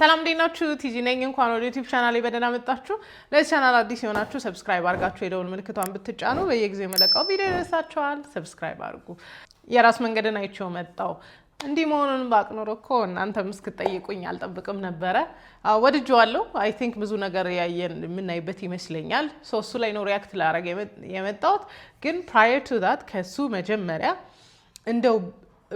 ሰላም ዲናችሁ ቲጂ ነኝ እንኳን ወደ ዩቲዩብ ቻናሌ በደህና መጣችሁ ለዚህ ቻናል አዲስ የሆናችሁ ሰብስክራይብ አድርጋችሁ የደወል ምልክቷን ብትጫኑ በየጊዜው መለቀው ቪዲዮ ይደርሳችኋል ሰብስክራይብ አድርጉ የራስ መንገድን አይቼው መጣው እንዲህ መሆኑን ባቅኖር እኮ እናንተም እስክትጠይቁኝ አልጠብቅም ነበር ወድጄዋለሁ አይ ቲንክ ብዙ ነገር ያየን የምናይበት ይመስለኛል እሱ ላይ ነው ሪአክት ላደርግ የመጣሁት ግን prior to that ከሱ መጀመሪያ እንደው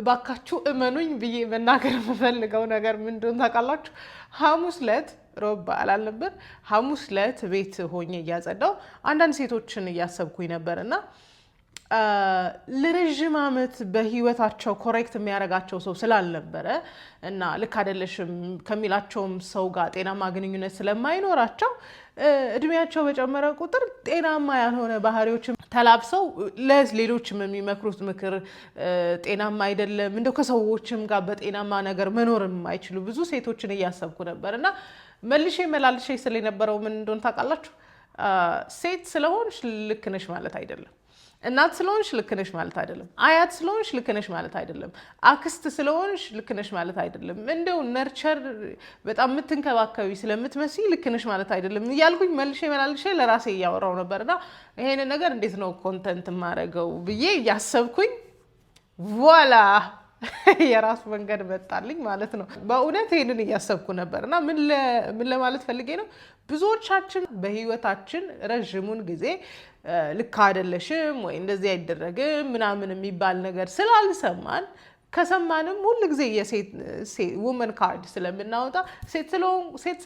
ባካችሁ እመኑኝ ብዬ መናገር የምፈልገው ነገር ምንድነው ታውቃላችሁ ሐሙስ ዕለት ሮብ አላለበት ሐሙስ ዕለት ቤት ሆኜ እያጸዳው አንዳንድ ሴቶችን እያሰብኩኝ ነበርና ለረጅም ዓመት በህይወታቸው ኮሬክት የሚያረጋቸው ሰው ስላልነበረ እና ልክ አይደለሽም ከሚላቸውም ሰው ጋር ጤናማ ግንኙነት ስለማይኖራቸው እድሜያቸው በጨመረ ቁጥር ጤናማ ያልሆነ ባህሪዎችን ተላብሰው ለሌሎችም የሚመክሩት ምክር ጤናማ አይደለም እንደው ከሰዎችም ጋር በጤናማ ነገር መኖር የማይችሉ ብዙ ሴቶችን እያሰብኩ ነበርና መልሼ ስለነበረው ምን እንደሆነ ታውቃላችሁ ሴት ስለሆንሽ ልክ ነሽ ማለት አይደለም እናት ስለሆንሽ ልክ ነሽ ማለት አይደለም አያት ስለሆንሽ ልክ ነሽ ማለት አይደለም አክስት ስለሆንሽ ልክ ነሽ ማለት አይደለም እንደው ነርቸር በጣም ምትንከባከቢ ስለምትመስይ ልክ ነሽ ማለት አይደለም ያልኩኝ መልሼ ለራሴ ያወራው ነበርና ይሄን ነገር እንዴት ነው ኮንተንት ማረገው ብዬ ያሰብኩኝ ቮላ የራስ መንገድ መጣልኝ ማለት ነው በእውነት ይሄንን ያሰብኩ ነበርና ምን ለማለት ፈልጌ ነው ብዙዎቻችን በህይወታችን ረጅሙን ጊዜ ልክ አይደለሽም ወይ እንደዚህ አይደረግም ምናምን የሚባል ነገር ስላልሰማን ከሰማንም ሁሉ ጊዜ የሴት ውመን ካርድ ስለምናወጣ ሴት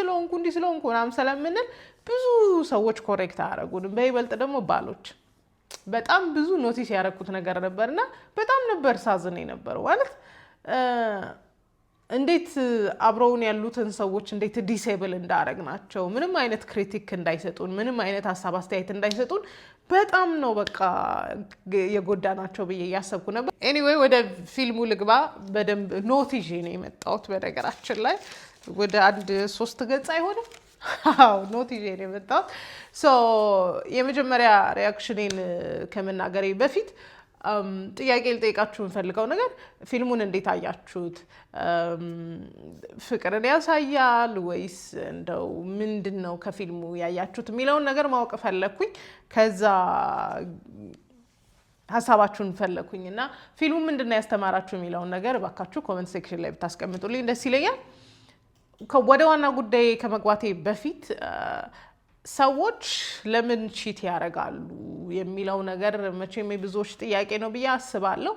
ስለሆንኩ እንዲህ ስለሆንኩ ምናምን ስለምንል ብዙ ሰዎች ኮሬክት አያረጉንም በይበልጥ ደግሞ ባሎች በጣም ብዙ ኖቲስ ያረኩት ነገር ነበርና በጣም ነበር ሳዝን የነበረው ማለት እንዴት አብረውን ያሉትን ሰዎች እንዴት ዲሴብል እንዳረግናቸው ምንም አይነት ክሪቲክ እንዳይሰጡን ምንም አይነት ሐሳብ አስተያየት እንዳይሰጡን በጣም ነው በቃ የጎዳናቸው ብዬ ያሰብኩ ነበር ኤኒዌይ ወደ ፊልሙ ልግባ በደንብ ኖት ይዤ ነው የመጣሁት በነገራችን ላይ ወደ አንድ 3 ገጽ አይሆንም አው ኖት ይዤ ነው የመጣሁት የመጀመሪያ ሪአክሽኔን ከመናገሬ በፊት ጥያቄ ልጠይቃችሁ እንፈልገው ነገር ፊልሙን እንዴት አያችሁት ፍቅርን ያሳያል ወይስ እንደው ምንድነው ከፊልሙ ያያችሁት የሚለውን ነገር ማወቅ ፈለኩኝ ከዛ ሐሳባችሁን ፈለኩኝና ፊልሙ ምንድነው ያስተማራችሁ የሚለውን ነገር ባካችሁ ኮሜንት ሴክሽን ላይ ብታስቀምጡልኝ ደስ ይለኛል ወደ ዋና ጉዳይ ከመግባቴ በፊት ሰዎች ለምን ቺት ያረጋሉ የሚለው ነገር መቼም ብዙዎች ጥያቄ ነው ብዬ አስባለሁ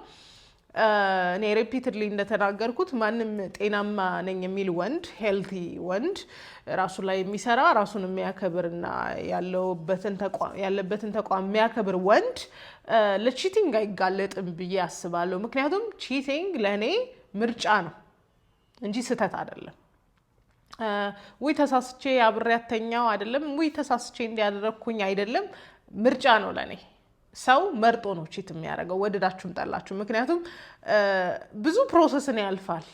እኔ ሪፒትድሊ እንደተናገርኩት ማንም ጤናማ ነኝ የሚል ወንድ ሄልቲ ወንድ ራሱ ላይ የሚሰራ ራሱን የሚያከብርና ያለበትን ተቋም የሚያከብር ወንድ ለቺቲንግ አይጋለጥም ብዬ አስባለሁ ምክንያቱም ቺቲንግ ለኔ ምርጫ ነው እንጂ ስህተት አይደለም ወይ ተሳስቼ አብሬያተኛው አይደለም ወይ ተሳስቼ እንዲያደርኩኝ አይደለም ምርጫ ነው ለኔ ሰው መርጦ ነው ቺት የሚያደርገው ወደዳችሁም ጠላችሁ ምክንያቱም ብዙ ፕሮሰስን ያልፋል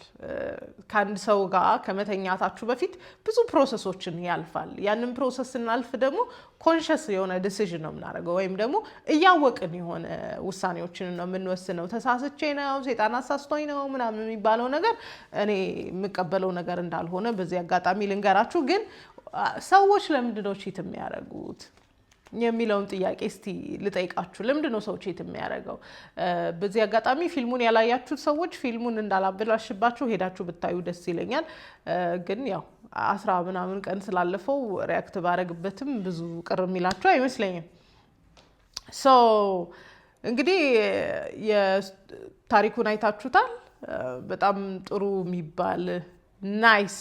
ከአንድ ሰው ጋር ከመተኛታችሁ በፊት ብዙ ፕሮሰሶችን ያልፋል ያንን ፕሮሰስ ስናልፍ ደግሞ ኮንሺየስ የሆነ ዲሲዥን ነው የምናደርገው ወይም ደግሞ እያወቅን የሆነ ውሳኔዎችን ነው የምንወስነው ተሳስቼ ነው ሰይጣን አሳስቶኝ ነው ምናምን የሚባለው ነገር እኔ የምቀበለው ነገር እንዳልሆነ በዚህ አጋጣሚ ልንገራችሁ ግን ሰዎች ለምንድነው ቺት የሚያደርጉት የሚለውን ጥያቄ እስቲ ልጠይቃችሁ ለምንድነው ሰው ቺት የሚያደርገው በዚህ አጋጣሚ ፊልሙን ያላያችሁት ሰዎች ፊልሙን እንዳላበላሽባችሁ ሄዳችሁ ብታዩ ደስ ይለኛል ግን ያው 10 ምናምን ቀን ስላለፈው ሪአክት ባረግበትም ብዙ ቅር የሚላችሁ አይመስለኝም እንግዲህ የታሪኩን አይታችሁታል በጣም ጥሩ የሚባል ናይስ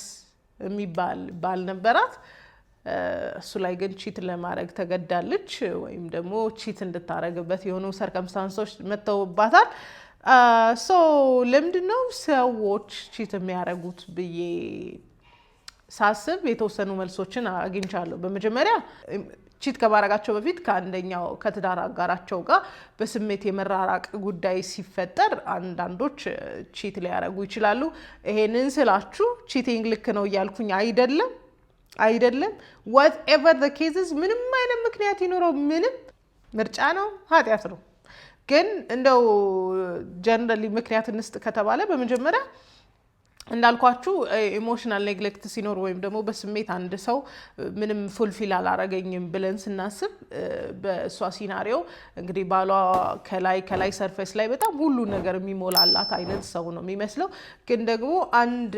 የሚባል ባል ነበራት እሱ ላይ ግን ቺት ለማድረግ ተገዳለች ወይም ደግሞ ቺት እንድታረግበት የሆኑ ሰርከምስታንሶች መተውባታል ለምንድነው ሰዎች ቺት የሚያረጉት ብዬ ሳስብ የተወሰኑ መልሶችን አግኝቻለሁ በመጀመሪያ ቺት ከማረጋቸው በፊት ከአንደኛው ከትዳር አጋራቸው ጋር በስሜት የመራራቅ ጉዳይ ሲፈጠር አንዳንዶች ቺት ሊያረጉ ይችላሉ ይሄንን ስላችሁ ቺቲንግ ልክ ነው እያልኩኝ አይደለም whatever the cases ምንም አይነት ምክንያት ይኖረው ምንም ምርጫ ነው ኃጢያት ነው ግን እንደው ጀነራሊ ምክንያት እንስጥ ከተባለ በመጀመሪያ እንዳልኳችሁ ኢሞሽናል ኔግሌክት ሲኖር ወይም ደግሞ በስሜት አንድ ሰው ምንም ፉልፊል አላረገኝም ብለን ስናስብ በእሷ ሲናሪዮ እንግዲህ ባሏ ከላይ ሰርፌስ ላይ በጣም ሁሉ ነገር የሚሞላላት አይነት ሰው ነው የሚመስለው። ግን ደግሞ አንድ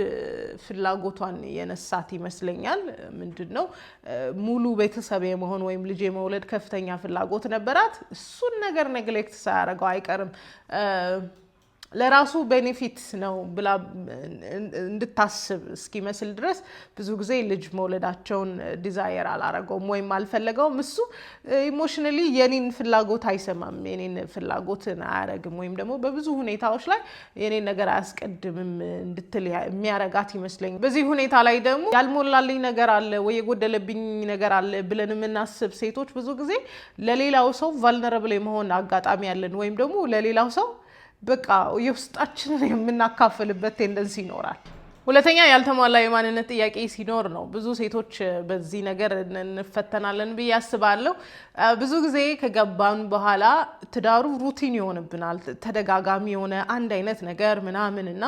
ፍላጎቷን የነሳት ይመስለኛል። ምንድነው ሙሉ ቤተሰብ የመሆን ወይም ልጅ የመውለድ ከፍተኛ ፍላጎት ነበራት። እሱን ነገር ኔግሌክት ሳያደርገው አይቀርም። ለራሱ ቤኔፊት ነው ብላ እንድታስብ እስኪመስል ድረስ ብዙ ጊዜ ልጅ መውለዳቸውን ዲዛየር አላረገውም ወይም አልፈለገውም። እሱ ኢሞሽናሊ የኔን ፍላጎት አይሰማም፣ የኔን ፍላጎትን አያረግም፣ ወይም ደግሞ በብዙ ሁኔታዎች ላይ የኔን ነገር አያስቀድምም እንድትል የሚያረጋት ይመስለኛል። በዚህ ሁኔታ ላይ ደግሞ ያልሞላልኝ ነገር አለ ወይ የጎደለብኝ ነገር አለ ብለን የምናስብ ሴቶች ብዙ ጊዜ ለሌላው ሰው ቫልነረብል የመሆን አጋጣሚ ያለን ወይም ደግሞ ለሌላው ሰው በቃ የውስጣችንን የምናካፍልበት ቴንደንሲ ይኖራል። ሁለተኛ ያልተሟላ የማንነት ጥያቄ ሲኖር ነው። ብዙ ሴቶች በዚህ ነገር እንፈተናለን ብዬ አስባለሁ። ብዙ ጊዜ ከገባን በኋላ ትዳሩ ሩቲን ይሆንብናል፣ ተደጋጋሚ የሆነ አንድ አይነት ነገር ምናምን እና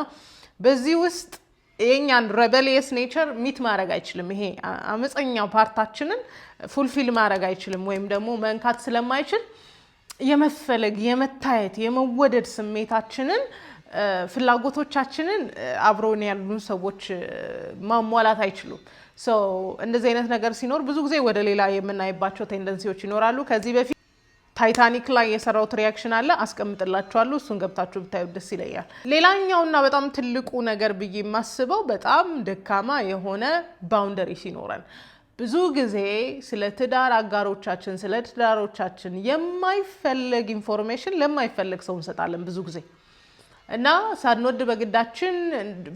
በዚህ ውስጥ የኛን ሬቤሊየስ ኔቸር ሚት ማድረግ አይችልም። ይሄ አመፀኛው ፓርታችንን ፉልፊል ማድረግ አይችልም ወይም ደግሞ መንካት ስለማይችል የመፈለግ የመታየት የመወደድ ስሜታችንን ፍላጎቶቻችንን አብሮን ያሉ ሰዎች ማሟላት አይችሉም። እንደዚህ አይነት ነገር ሲኖር ብዙ ጊዜ ወደ ሌላ የምናይባቸው ቴንደንሲዎች ይኖራሉ። ከዚህ በፊት ታይታኒክ ላይ የሰራውት ሪያክሽን አለ፣ አስቀምጥላችኋለሁ። እሱን ገብታችሁ ብታዩት ደስ ይለኛል። ሌላኛውና በጣም ትልቁ ነገር ብዬ የማስበው በጣም ደካማ የሆነ ባውንደሪ ሲኖረን ብዙ ጊዜ ስለ ትዳር አጋሮቻችን ስለ ትዳሮቻችን የማይፈለግ ኢንፎርሜሽን ለማይፈለግ ሰው እንሰጣለን ብዙ ጊዜ እና ሳንወድ በግዳችን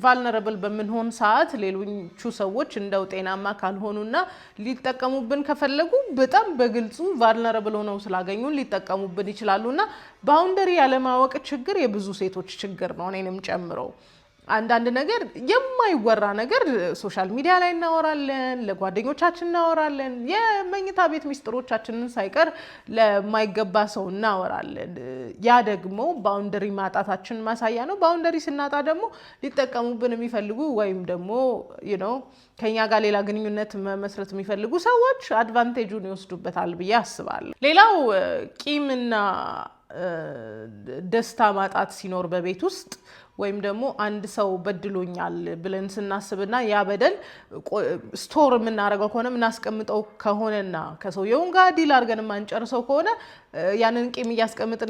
ቫልነረብል በምንሆን ሰዓት ሌሎቹ ሰዎች እንደው ጤናማ ካልሆኑና ሊጠቀሙብን ከፈለጉ በጣም በግልጹ ቫልነረብል ሆነው ስላገኙን ሊጠቀሙብን ይችላሉና ባውንደሪ ያለማወቅ ችግር የብዙ ሴቶች ችግር ነው፣ እኔንም ጨምሮ። አንዳንድ ነገር የማይወራ ነገር ሶሻል ሚዲያ ላይ እናወራለን፣ ለጓደኞቻችን እናወራለን፣ የመኝታ ቤት ሚስጥሮቻችንን ሳይቀር ለማይገባ ሰው እናወራለን። ያ ደግሞ ባውንደሪ ማጣታችን ማሳያ ነው። ባውንደሪ ስናጣ ደግሞ ሊጠቀሙብን የሚፈልጉ ወይም ደግሞ ከኛ ጋር ሌላ ግንኙነት መመስረት የሚፈልጉ ሰዎች አድቫንቴጁን ይወስዱበታል ብዬ አስባለሁ። ሌላው ቂምና ደስታ ማጣት ሲኖር በቤት ውስጥ ወይም ደግሞ አንድ ሰው በድሎኛል ብለን ስናስብና ያ በደል ስቶር የምናደርገው ከሆነ የምናስቀምጠው ከሆነና ከሰውየው ጋር ዲል አድርገን የማንጨርሰው ከሆነ ያንን ቂም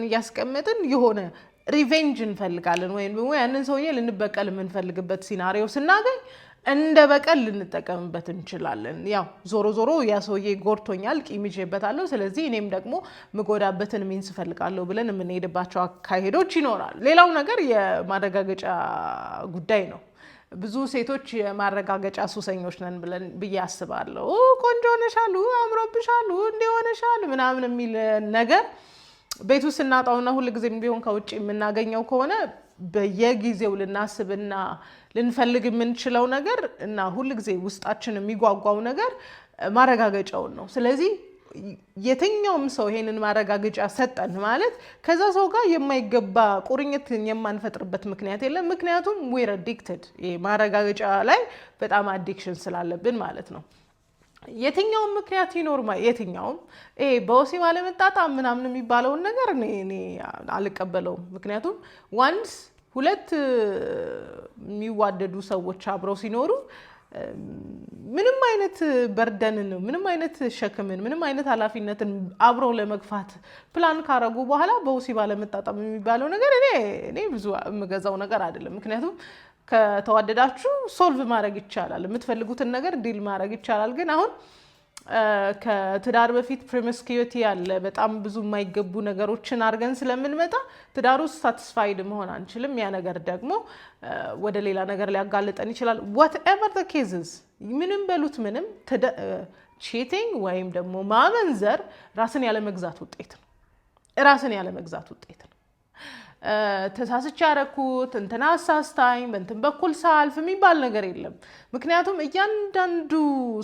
እያስቀመጥን የሆነ ሪቬንጅ እንፈልጋለን ወይም ደግሞ ያንን ሰውዬ ልንበቀል የምንፈልግበት ሲናሪዮ ስናገኝ እንደ በቀል ልንጠቀምበት እንችላለን። ያው ዞሮ ያ ሰውዬ ጎድቶኛል፣ ቂም ይዤበታለሁ፣ ስለዚህ እኔም ደግሞ ምጎዳበትን ሚንስ እፈልጋለሁ ብለን የምንሄድባቸው አካሄዶች ይኖራል። ሌላው ነገር የማረጋገጫ ጉዳይ ነው። ብዙ ሴቶች የማረጋገጫ ሱሰኞች ነን ብዬ አስባለሁ። ቆንጆ ሆነሻል፣ አምሮብሻል፣ እንዲሆነሻል ምናምን የሚል ነገር ቤቱ ስናጣውና ሁልጊዜም ቢሆን ከውጭ የምናገኘው ከሆነ በየጊዜው ልናስብና ልንፈልግ የምንችለው ነገር እና ሁልጊዜ ውስጣችን የሚጓጓው ነገር ማረጋገጫውን ነው። ስለዚህ የትኛውም ሰው ይሄንን ማረጋገጫ ሰጠን ማለት ከዛ ሰው ጋር የማይገባ ቁርኝት የማንፈጥርበት ምክንያት የለም። ምክንያቱም we're addicted፣ ማረጋገጫ ላይ በጣም አዲክሽን ስላለብን ማለት ነው። የትኛውም ምክንያት ይኖር የትኛውም በወሲብ አለመጣጣም ምናምን የሚባለውን ነገር እኔ አልቀበለውም። ምክንያቱም ዋንስ ሁለት የሚዋደዱ ሰዎች አብረው ሲኖሩ ምንም አይነት በርደንን ምንም አይነት ሸክምን ምንም አይነት ኃላፊነትን አብረው ለመግፋት ፕላን ካረጉ በኋላ በወሲብ አለመጣጣም የሚባለው ነገር እኔ ብዙ የምገዛው ነገር አይደለም። ምክንያቱም ከተዋደዳችሁ ሶልቭ ማድረግ ይቻላል፣ የምትፈልጉትን ነገር ዲል ማድረግ ይቻላል። ግን አሁን ከትዳር በፊት ፕሮሚስኪዩቲ ያለ በጣም ብዙ የማይገቡ ነገሮችን አድርገን ስለምንመጣ ትዳር ውስጥ ሳቲስፋይድ መሆን አንችልም። ያ ነገር ደግሞ ወደ ሌላ ነገር ሊያጋልጠን ይችላል። whatever the cases ምንም በሉት ምንም ቺቲንግ ወይም ደግሞ ማመንዘር ራስን ያለመግዛት ውጤት ነው። ራስን ያለመግዛት ውጤት ነው። ተሳስቼ ያረኩት እንትና አሳስታኝ በእንትን በኩል ሳልፍ የሚባል ነገር የለም። ምክንያቱም እያንዳንዱ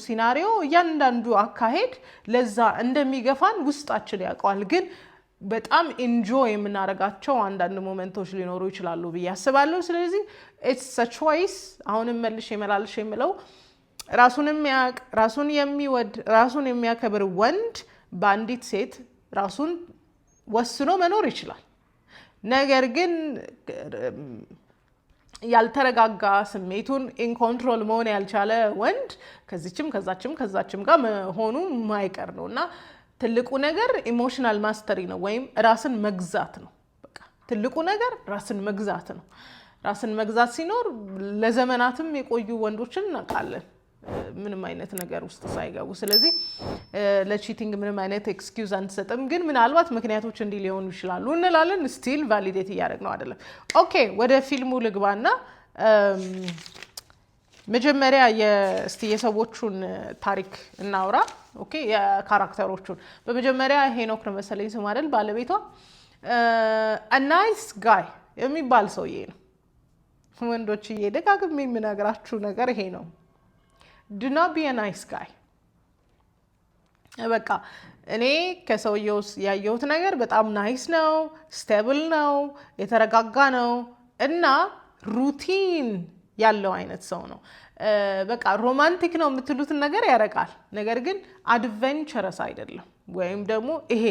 ሲናሪዮ እያንዳንዱ አካሄድ ለዛ እንደሚገፋን ውስጣችን ያውቀዋል። ግን በጣም ኢንጆይ የምናረጋቸው አንዳንድ ሞመንቶች ሊኖሩ ይችላሉ ብዬ አስባለሁ ስለዚህ it's a choice አሁንም መልሼ መላልሽ የምለው ራሱን የሚያቅ ራሱን የሚወድ ራሱን የሚያከብር ወንድ በአንዲት ሴት ራሱን ወስኖ መኖር ይችላል ነገር ግን ያልተረጋጋ ስሜቱን ኢን ኮንትሮል መሆን ያልቻለ ወንድ ከዛችም ጋር መሆኑ ማይቀር ነውና ትልቁ ነገር ኢሞሽናል ማስተሪ ነው ወይም ራስን መግዛት ነው በቃ ትልቁ ነገር ራስን መግዛት ነው ራስን መግዛት ሲኖር ለዘመናትም የቆዩ ወንዶችን እናውቃለን ምንም አይነት ነገር ውስጥ ሳይገቡ ስለዚህ ለቺቲንግ ምንም አይነት ኤክስኪውዝ አንሰጥም ግን ምናልባት ምክንያቶች እንዲህ ሊሆኑ ይችላሉ እንላለን ስቲል ቫሊዴት እያደረግነው አይደለም ኦኬ ወደ ፊልሙ ልግባና መጀመሪያ የሰዎቹን ታሪክ እናውራ ኦኬ የካራክተሮቹን በመጀመሪያ ሄኖክ ነው መሰለኝ ስሙ አይደል ባለቤቷ a nice guy የሚባል ሰውዬ ነው ወንዶች እየደጋግሜ የምነግራችሁ ነገር ይሄ ነው do not be a nice guy በቃ እኔ ከሰውየው ያየሁት ነገር በጣም ናይስ ነው ስቴብል ነው የተረጋጋ ነው እና ሩቲን ያለው አይነት ሰው ነው በቃ ሮማንቲክ ነው የምትሉትን ነገር ያረቃል ነገር ግን አድቬንቸረስ አይደለም ወይም ደግሞ ይሄ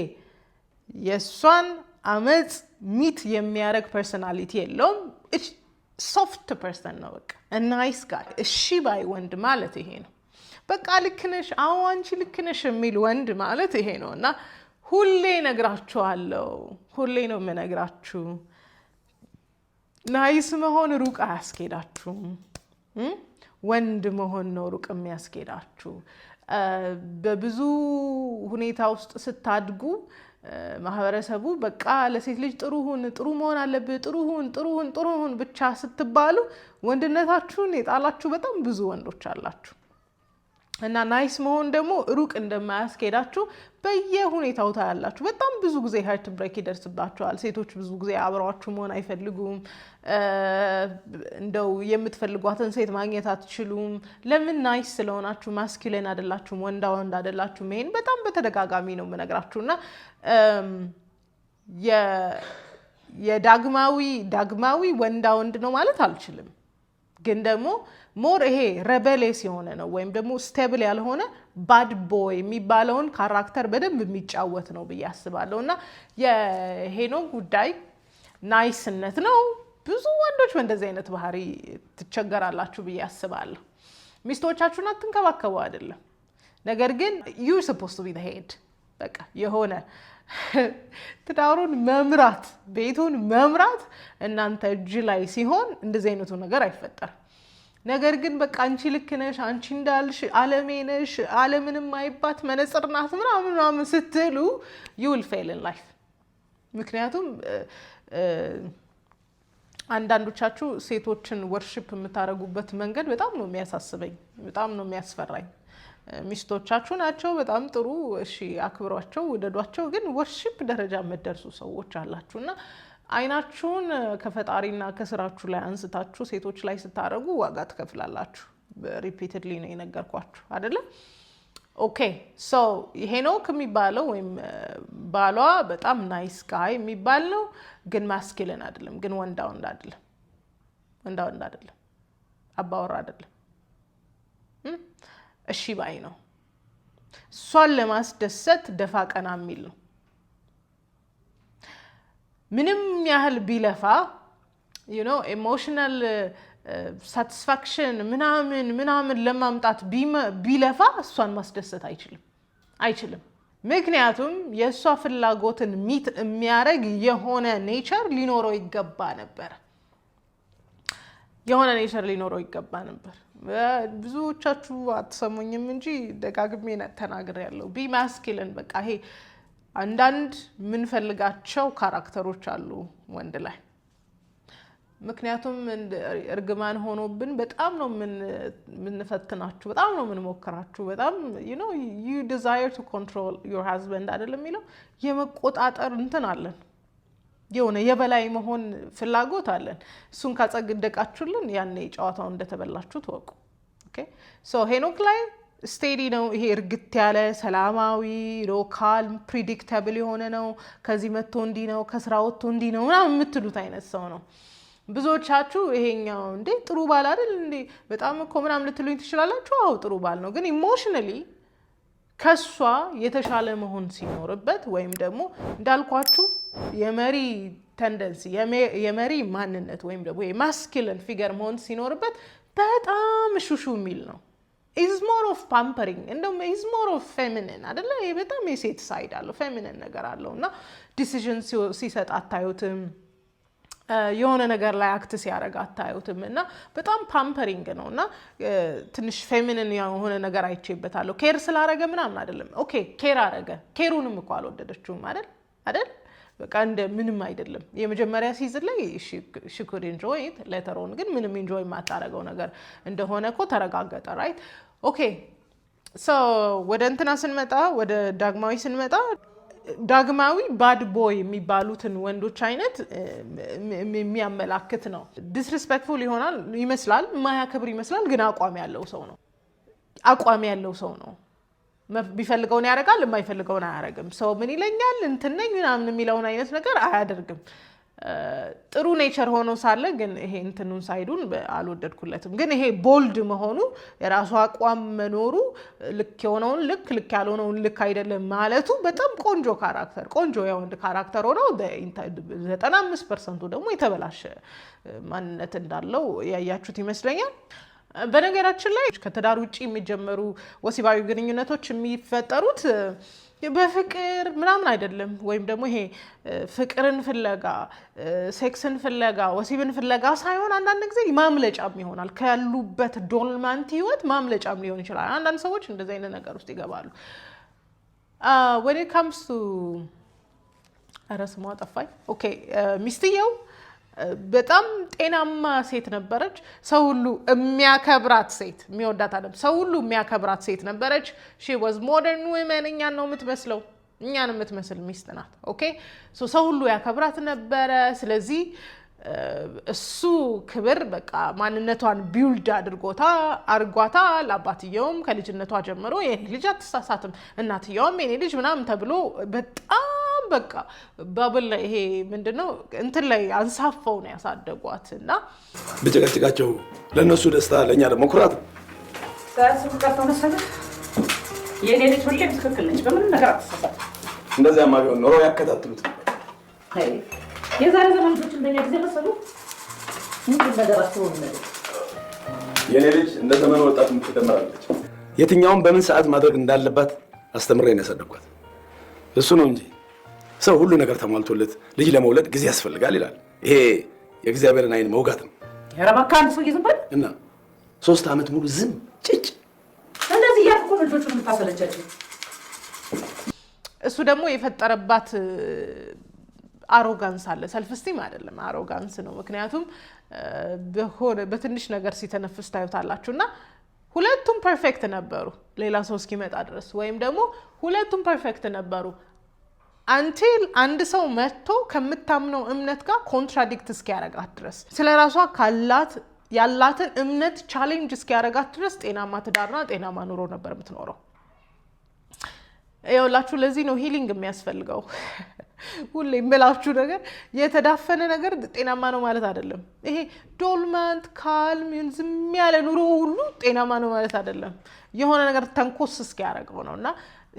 የሷን አመጽ ሚት የሚያረግ ፐርሰናሊቲ የለውም ሶፍት ፐርሰን ነው በቃ ናይስ ጋይ እሺ ባይ ወንድ ማለት ይሄ ነው በቃ ልክነሽ አዎ አንቺ ልክነሽ የሚል ወንድ ማለት ይሄ ነው እና ሁሌ ነግራችኋለሁ ሁሌ ነው የምነግራችሁ ናይስ መሆን ሩቅ አያስኬዳችሁም ወንድ መሆን ነው ሩቅ የሚያስኬዳችሁ በብዙ ሁኔታ ውስጥ ስታድጉ ማህበረሰቡ በቃ ለሴት ልጅ ጥሩ መሆን አለበት ጥሩ ሁን ብቻ ስትባሉ ወንድነታችሁን የጣላችሁ በጣም ብዙ ወንዶች አላችሁ እና ናይስ መሆን ደግሞ ሩቅ እንደማያስኬዳችሁ በየሁኔታው ታያላችሁ በጣም ብዙ ጊዜ ሃርት ብሬክ ይደርስባችኋል ሴቶች ብዙ ጊዜ አብረዋችሁ መሆን አይፈልጉም እንደው የምትፈልጓትን ሴት ማግኘት አትችሉም ለምን ናይስ ስለሆናችሁ ማስኩሊን አይደላችሁም ወንድ አይደላችሁም ይሄን በጣም በተደጋጋሚ ነው የምነግራችሁና የዳግማዊ ወንድ ነው ማለት አልችልም ግን ደግሞ ሞር ይሄ ሬቤሌስ የሆነ ነው ወይም ደግሞ ስቴብል ያልሆነ ባድ ቦይ የሚባለውን ካራክተር በደንብ የሚጫወት ነው ብዬ አስባለሁና የሄኖክ ጉዳይ ናይስነት ነው ብዙ ወንዶች በእንደዚህ አይነት ባህሪ ትቸገራላችሁ ብዬ አስባለሁ ሚስቶቻችሁን አትንከባከቡ አይደለም ነገር ግን you supposed to be the head በቃ የሆነ ትዳሩን መምራት ቤቱን መምራት እናንተ እጅ ላይ ሲሆን እንደዚህ አይነቱ ነገር አይፈጠር ነገር ግን በቃ አንቺ ልክ ነሽ አንቺ እንዳልሽ ዓለሜ ነሽ ዓለምንም አይባት መነጽርናት ምናምን ስትሉ you will fail in life ምክንያቱም አንዳንዶቻችሁ ሴቶችን ወርሺፕ የምታረጉበት መንገድ በጣም ነው የሚያሳስበኝ በጣም ነው የሚያስፈራኝ ሚስቶቻችሁ ናቸው በጣም ጥሩ እሺ አክብሯቸው ወደዷቸው ግን ወርሺፕ ደረጃ መደርሱ ሰዎች አላችሁና አይናችሁን ከፈጣሪና ከስራችሁ ላይ አንስታችሁ ሴቶች ላይ ስታረጉ ዋጋ ትከፍላላችሁ ሪፒትድሊ ነው የነገርኳችሁ አይደለ ኦኬ ሶ ሄኖክ የሚባለው ወይም ባሏ በጣም ናይስ ጋይ የሚባል ነው ግን ማስኩሊን አይደለም ግን ወንድ አይደለም አባወራ አይደለም እሺ ባይ ነው እሷን ለማስደሰት ደፋ ቀና የሚል ነው ምንም ያህል ቢለፋ ኢሞሽናል ሳቲስፋክሽን ምናምን ለማምጣት ቢለፋ እሷን ማስደሰት አይችልም ምክንያቱም የእሷ ፍላጎትን ሚት የሚያረግ የሆነ ኔቸር ሊኖረው ይገባ ነበር ብዙዎቻችሁ አትሰሙኝም እንጂ ደጋግሜ ተናግሬያለሁ ቢ ማስኩሊን በቃ ይሄ አንዳንድ ምን ፈልጋቸው ካራክተሮች አሉ ወንድ ላይ ምክንያቱም እርግማን ሆኖብን በጣም ነው ምንፈትናችሁ በጣም ነው ምንሞክራችሁ በጣም you desire to control your husband አይደለም የሚለው የመቆጣጠር እንትን አለን የሆነ የበላይ መሆን ፍላጎት አለን እሱን ካጸግደቃችሁልን ያኔ ጨዋታው እንደተበላችሁ ተወቁ ኦኬ ሶ ሄኖክ ላይ ስቴዲ ነው ይሄ እርግት ያለ ሰላማዊ ሎካል ፕሪዲክተብል የሆነ ነው ከዚህ መጥቶ እንዲ ነው ከስራ ወጥቶ እንዲ ነው ምናምን የምትሉት አይነት ሰው ነው ብዙዎቻችሁ ይሄኛው እንዴ ጥሩ ባል አይደል እንዴ በጣም እኮ ምናምን ልትሉኝ ትችላላችሁ አው ጥሩ ባል ነው ግን ኢሞሽናሊ ከሷ የተሻለ መሆን ሲኖርበት ወይም ደግሞ እንዳልኳችሁ የመሪ ቴንደንሲ የመሪ ማንነት ወይም ደግሞ የማስኩሊን ፊገር መሆን ሲኖርበት በጣም ሹሹ የሚል ነው is more of pampering እንደውም is more of feminine አይደለ ይሄ በጣም የሴት ሳይድ አለው feminine ነገር አለውና ዲሲዥን ሲሰጥ አታዩትም የሆነ ነገር ላይ አክት ሲያረጋ አታዩትም እና በጣም ፓምፐሪንግ ነውና ትንሽ feminine የሆነ ነገር አይቼበታለሁ ኬር ስላረገ ምናምን አይደለም ኦኬ ኬር አረገ ኬሩንም እኮ አልወደደችውም አይደል በቃ እንደ ምንም አይደለም የመጀመሪያ ሲዝን ላይ she could enjoy it later on ግን ምንም enjoy ማታረገው ነገር እንደሆነ እኮ ተረጋገጠ right okay so ወደ እንትና ስንመጣ ወደ ዳግማዊ ስንመጣ ዳግማዊ ባድ ቦይ የሚባሉትን ወንዶች አይነት የሚያመላክት ነው disrespectful ይመስላል ማያከብር ይመስላል ግን አቋም ያለው ሰው ነው ቢፈልገውን ያረጋል የማይፈልገውን አያረግም ሰው ምን ይለኛል እንትነኝ ምናምን የሚለውን አይነት ነገር አያደርግም ጥሩ ኔቸር ሆኖ ሳለ ግን ይሄ እንትኑን ሳይዱን አልወደድኩለትም ግን ይሄ ቦልድ መሆኑ የራሱ አቋም መኖሩ ልክ የሆነውን ልክ ያልሆነውን ልክ አይደለም ማለቱ በጣም ቆንጆ የወንድ ካራክተር ሆኖ 95% ደግሞ የተበላሸ ማንነት እንዳለው ያያችሁት ይመስለኛል በነገራችን ላይ ከተዳር ውጪ የሚጀመሩ ወሲባዊ ግንኙነቶች የሚፈጠሩት በፍቅር ምናምን አይደለም ወይም ደግሞ ይሄ ፍቅርን ፍለጋ ሴክስን ፍለጋ ወሲብን ፍለጋ ሳይሆን አንዳንድ ጊዜ ማምለጫም ይሆናል ካሉበት ዶልማንት ህይወት ማምለጫም ሊሆን ይችላል አንዳንድ ሰዎች እንደዚህ አይነት ነገር ውስጥ ይገባሉ when it comes to አረስሟ ጠፋኝ ኦኬ ሚስትየው በጣም ጤናማ ሴት ነበረች ሰው ሁሉ የሚያከብራት ሴት የሚወዳት አይደለም ሰው ሁሉ የሚያከብራት ሴት ነበረች she was modern women እኛን ነው የምትመስለው እኛን የምትመስል ሚስት ናት ኦኬ ሰው ሁሉ ያከብራት ነበረ ስለዚህ እሱ ክብር በቃ ማንነቷን ቢልድ አድርጓታል አባትየውም ከልጅነቷ ጀምሮ የኔ ልጅ አትሳሳትም እናትየውም የኔ ልጅ ምናምን ተብሎ በጣም በቃ ባብል ይሄ ምንድነው እንትን ላይ አንሳፈው ነው ያሳደጓትና በጨቀጨቃቸው ለነሱ ደስታ ለኛ ደግሞ ኩራት ታስቡቀው ነው ሰለ የኔ ልጅ ሁሌም ትክክል ነች በምን ነገር አትሳሳት እንደዛ ማቢው ኖሮ ያከታትሉት አይ የዛሬ ዘመኖች እንደኛ ጊዜ መሰሉ ምን እንደደረሰው ነው የኔ ልጅ እንደ ዘመኑ ወጣት ምትደመራለች የትኛውም በምን ሰዓት ማድረግ እንዳለባት አስተምሬ ነው ያሳደግኳት እሱ ነው እንጂ ሰው ሁሉ ነገር ተሟልቶለት ልጅ ለመውለድ ጊዜ ያስፈልጋል ይላል ይሄ የእግዚአብሔርን አይን መውጋት ነው ያረባካን ሰው ይዝበል እና 3 አመት ሙሉ ዝም ጭጭ እንደዚህ ያልኩ ልጆቹን ምታሰለቻቸው እሱ ደግሞ የፈጠረባት አሮጋንስ አለ ሰልፍ ስቲም አይደለም አሮጋንስ ነው ምክንያቱም በትንሽ ነገር ሲተነፍስ ታዩታላችሁና ሁለቱም ፐርፌክት ነበሩ ሌላ ሰው እስኪመጣ ድረስ ወይም ደግሞ ሁለቱም ፐርፌክት ነበሩ until አንድ ሰው መጥቶ ከምታምነው እምነት ጋር ኮንትራዲክት እስኪያረጋት ድረስ ስለራሷ ያላትን እምነት ቻሌንጅ እስኪያረጋት ድረስ ጤናማ ትዳርና ጤናማ ኑሮ ነበር የምትኖረው ይኸውላችሁ ለዚህ ነው ሂሊንግ የሚያስፈልገው ሁሌ የምላችሁ ነገር የተዳፈነ ነገር ጤናማ ነው ማለት አይደለም ይሄ ዶልማንት ካልም ዝም ያለ ኑሮ ሁሉ ጤናማ ነው ማለት አይደለም የሆነ ነገር ተንኮስ እስኪያረጋው ነውና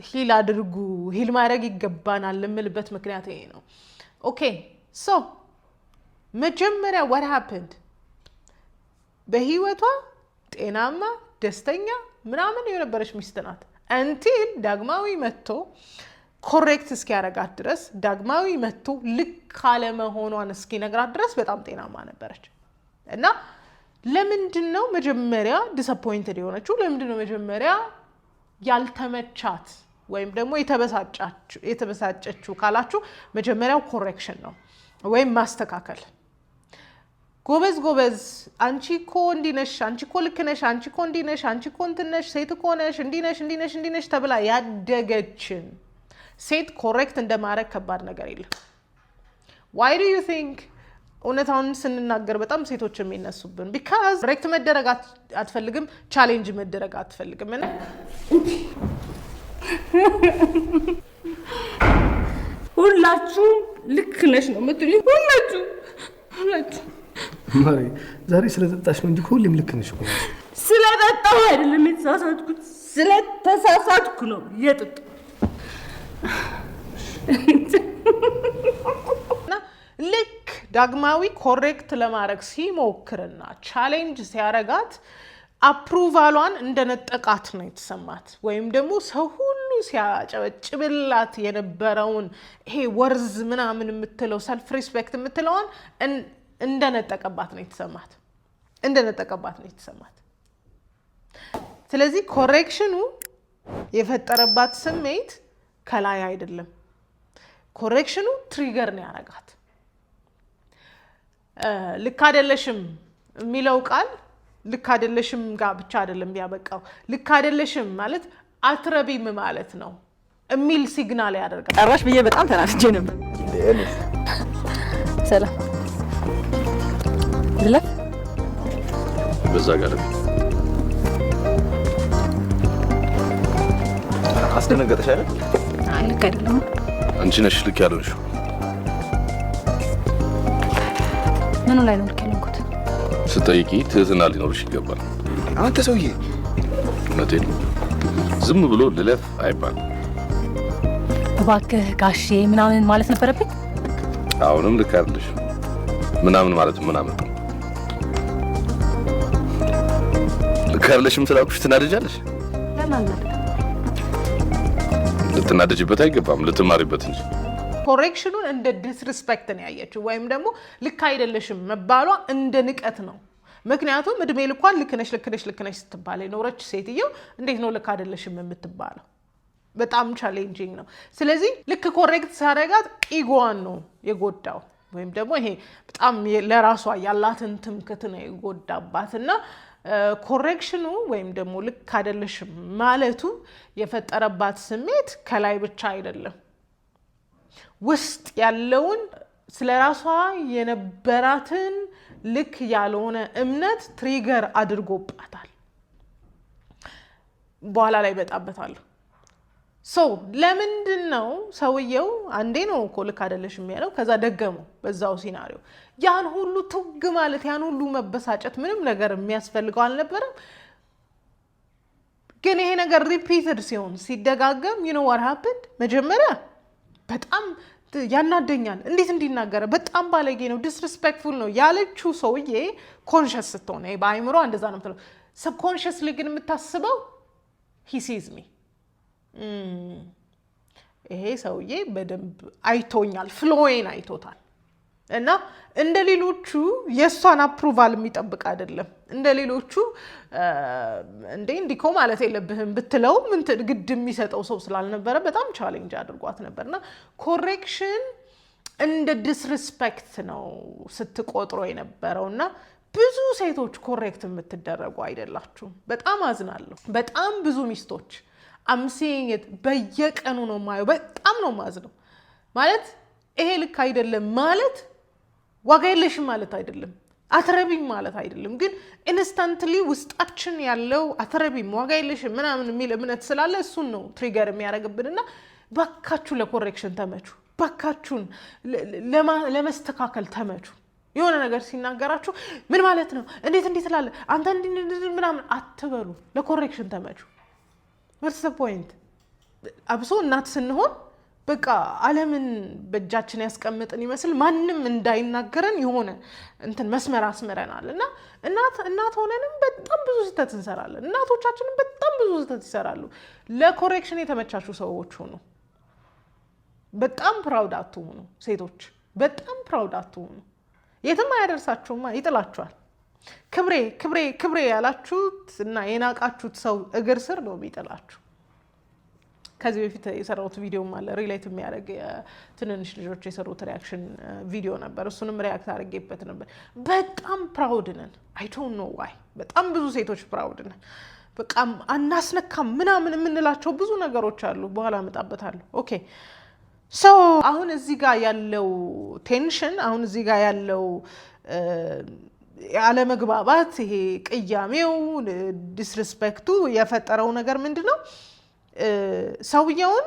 ሂል አድርጉ ሂል ማድረግ ይገባናል ለምልበት ምክንያት ይሄ ነው ኦኬ ሶ መጀመሪያ what happened በህይወቷ ጤናማ ደስተኛ ምናምን የነበረች ሚስት ናት until ዳግማዊ መጥቶ ኮሬክት እስኪያረጋት ድረስ ዳግማዊ መጥቶ ልክ አለ መሆኗን እስኪነግራት ድረስ በጣም ጤናማ ነበረች እና ለምንድነው መጀመሪያ ዲስአፖይንትድ የሆነችው ለምንድነው መጀመሪያ ያልተመቻት ወይም ደግሞ የተበሳጨችው ካላችሁ መጀመሪያው ኮሬክሽን ነው ወይም ማስተካከል ጎበዝ አንቺ እኮ እንዲነሽ አንቺ እኮ ልክ ነሽ አንቺ እኮ እንዲነሽ አንቺ እኮ እንትነሽ ሴት እኮ ነሽ እንዲነሽ ተብላ ያደገችን ሴት ኮሬክት እንደማረግ ከባድ ነገር የለም why do you think እውነታውን ስንናገር በጣም ሴቶች የሚነሱብን because ኮሬክት መደረግ አትፈልግም ቻሌንጅ መደረግ አትፈልግም እና ሁላችሁ ልክ ነሽ ነው የምትሉኝ ሁላችሁ ማሪ ዛሬ ስለጠጣሽ ነው እንጂ ሁሌም ልክ ነሽ እኮ ስለጠጣሁ አይደለም የተሳሳትኩት ስለተሳሳትኩ ነው የጠጣሁ ልክ ዳግማዊ ኮሬክት ለማድረግ ሲሞክርና ቻሌንጅ ሲያረጋት አፕሩቫሏን እንደነጠቃት ነው የተሰማት ወይም ደግሞ ሰው ሁሉ ሲያጨበጭብላት የነበረውን ይሄ ወርዝ ምናምን የምትለው ሰልፍ ሪስፔክት የምትለውን እንደነጠቀባት ነው የተሰማት ስለዚህ ኮሬክሽኑ የፈጠረባት ስሜት ከላይ አይደለም ኮሬክሽኑ ትሪገር ነው ያረጋት ልክ አይደለሽም የሚለው ቃል ልክ አይደለሽም ጋር ብቻ አይደለም ያበቃው ልክ አይደለሽም ማለት አትረቢም ማለት ነው የሚል ሲግናል ያደርጋል ጨራሽ ብዬ በጣም ተናድጄ ነበር ሰላም ልለፍ በዛ ጋር አስደነገጠሽ አይደል አይ ልክ አይደለም አንቺ ነሽ ልክ ያልሆንሽው ምኑ ላይ ነው ልክ ያልኩት ስጠይቂ ትህትና ሊኖርሽ ይገባል አንተ ሰውዬ እውነቴን ዝም ብሎ ልለፍ አይባልም እባክህ ጋሼ ምናምን ማለት ነበረብኝ አሁንም ልክ አይደለሽ ምናምን ማለት ምናምን ልክ አይደለሽም ስላልኩሽ ትናደጃለሽ ለማን ልትናደጅበት አይገባም ልትማሪበት እንጂ ኮሬክሽኑን እንደ ዲስሪስፔክት ነው ያየችው ወይም ደግሞ ልክ አይደለሽም መባሏ እንደ ንቀት ነው ምክንያቱም እድሜ ልኳን ልክ ነሽ ስትባል የኖረች ሴትየው እንዴት ነው ልክ አይደለሽም የምትባለው በጣም ቻሌንጂንግ ነው ስለዚህ ልክ ኮሬክት ሳረጋት ኢጎዋን ነው የጎዳው ወይም ደግሞ ይሄ በጣም ለራሷ ያላትን ትምክህት ነው የጎዳባትና ኮሬክሽኑ ወይም ደግሞ ልክ አይደለሽም ማለቱ የፈጠረባት ስሜት ከላይ ብቻ አይደለም ውስጥ ያለውን ስለራሷ የነበራትን ልክ ያልሆነ እምነት ትሪገር አድርጎባታል በኋላ ላይ በጣበታለሁ ለምንድነው ሰውየው አንዴ ነው እኮ ልክ አይደለሽም ያለው ከዛ ደገመው በዛው ሲናሪዮ ያን ሁሉ ትግ ማለት ያን ሁሉ መበሳጨት ምንም ነገር የሚያስፈልገው አልነበረም ግን ይሄ ነገር ሪፒትድ ሲሆን ሲደጋገም you know what happened መጀመሪያ በጣም ያናደኛል እንዴት እንዲናገረ በጣም ባለጌ ነው ዲስሪስፔክትፉል ነው ያለችው ሰውዬ ኮንሺየስ ስትሆን በአይምሮ እንደዛ ነው የምትለው ሰብኮንሺየስሊ ግን የምታስበው he sees me ይሄ ሰውዬ በደንብ አይቶኛል ፍሎዌን አይቶታል እና እንደሌሎቹ የሷን አፕሩቫል የሚጠብቅ አይደለም እንደሌሎቹ እንዲኮ ማለት የለብህም ብትለው ምን ግድ የሚሰጠው ሰው ስላልነበረ በጣም ቻሌንጅ አድርጓት ነበርና ኮሬክሽን እንደ ዲስሪስፔክት ነው ስትቆጥሮ የነበረውና ብዙ ሴቶች ኮሬክት የምትደረጉ አይደላችሁም በጣም አዝናለሁ በጣም ብዙ ሚስቶች አምሲንግ በየቀኑ ነው ማየው በጣም ነው ማዝነው ማለት ይሄ ልክ አይደለም ማለት ዋጋ የለሽም ማለት አይደለም አትረቢም ማለት አይደለም ግን ኢንስታንትሊ ውስጣችን ያለው አትረቢም ዋጋ የለሽም ምናምን የሚል እምነት ስላለ እሱን ነው ትሪገር የሚያደርግብንና ባካችሁ ለኮሬክሽን ተመቹ ባካችሁን ለመስተካከል ተመቹ የሆነ ነገር ሲናገራችሁ ምን ማለት ነው እንዴት ስላለ አንተ ምናምን አትበሉ ለኮሬክሽን ተመቹ what's the point አብሶ እናት ስንሆን በቃ ዓለምን በእጃችን ያስቀምጥን ይመስል ማንንም እንዳይናገረን የሆነ እንትን መስመር አስመረናልና እናት ሆነንም በጣም ብዙ ስህተት እንሰራለን እናቶቻችንም በጣም ብዙ ስህተት ይሰራሉ ለኮሬክሽን የተመቻቹ ሰዎች ሆኑ በጣም ፕራውድ አትሆኑ ሴቶች በጣም ፕራውድ አትሆኑ የትም አያደርሳችሁማ ይጥላችኋል ክብሬ ያላችሁት እና የናቃችሁት ሰው እግር ስር ነው የሚጥላችሁ ከዚህ በፊት የሰራሁት ቪዲዮ ማለት ሪሌት የሚያደርግ ትንንሽ ልጆች የሰሩት ሪአክሽን ቪዲዮ ነበር እሱንም ሪአክት አድርጌበት ነበር በጣም ፕራውድ ነን አይ ዶንት ኖ ዋይ በጣም ብዙ ሴቶች ፕራውድ ነን በቃ አናስነካም ምናምን የምንላቸው ብዙ ነገሮች አሉ በኋላ መጣበታለሁ ኦኬ አሁን እዚህ ጋር ያለው ቴንሽን አሁን እዚህ ጋር ያለው ያለ መግባባት ይሄ ቅያሜው ዲስሪስፔክቱ የፈጠረው ነገር ምንድነው ሰውየውን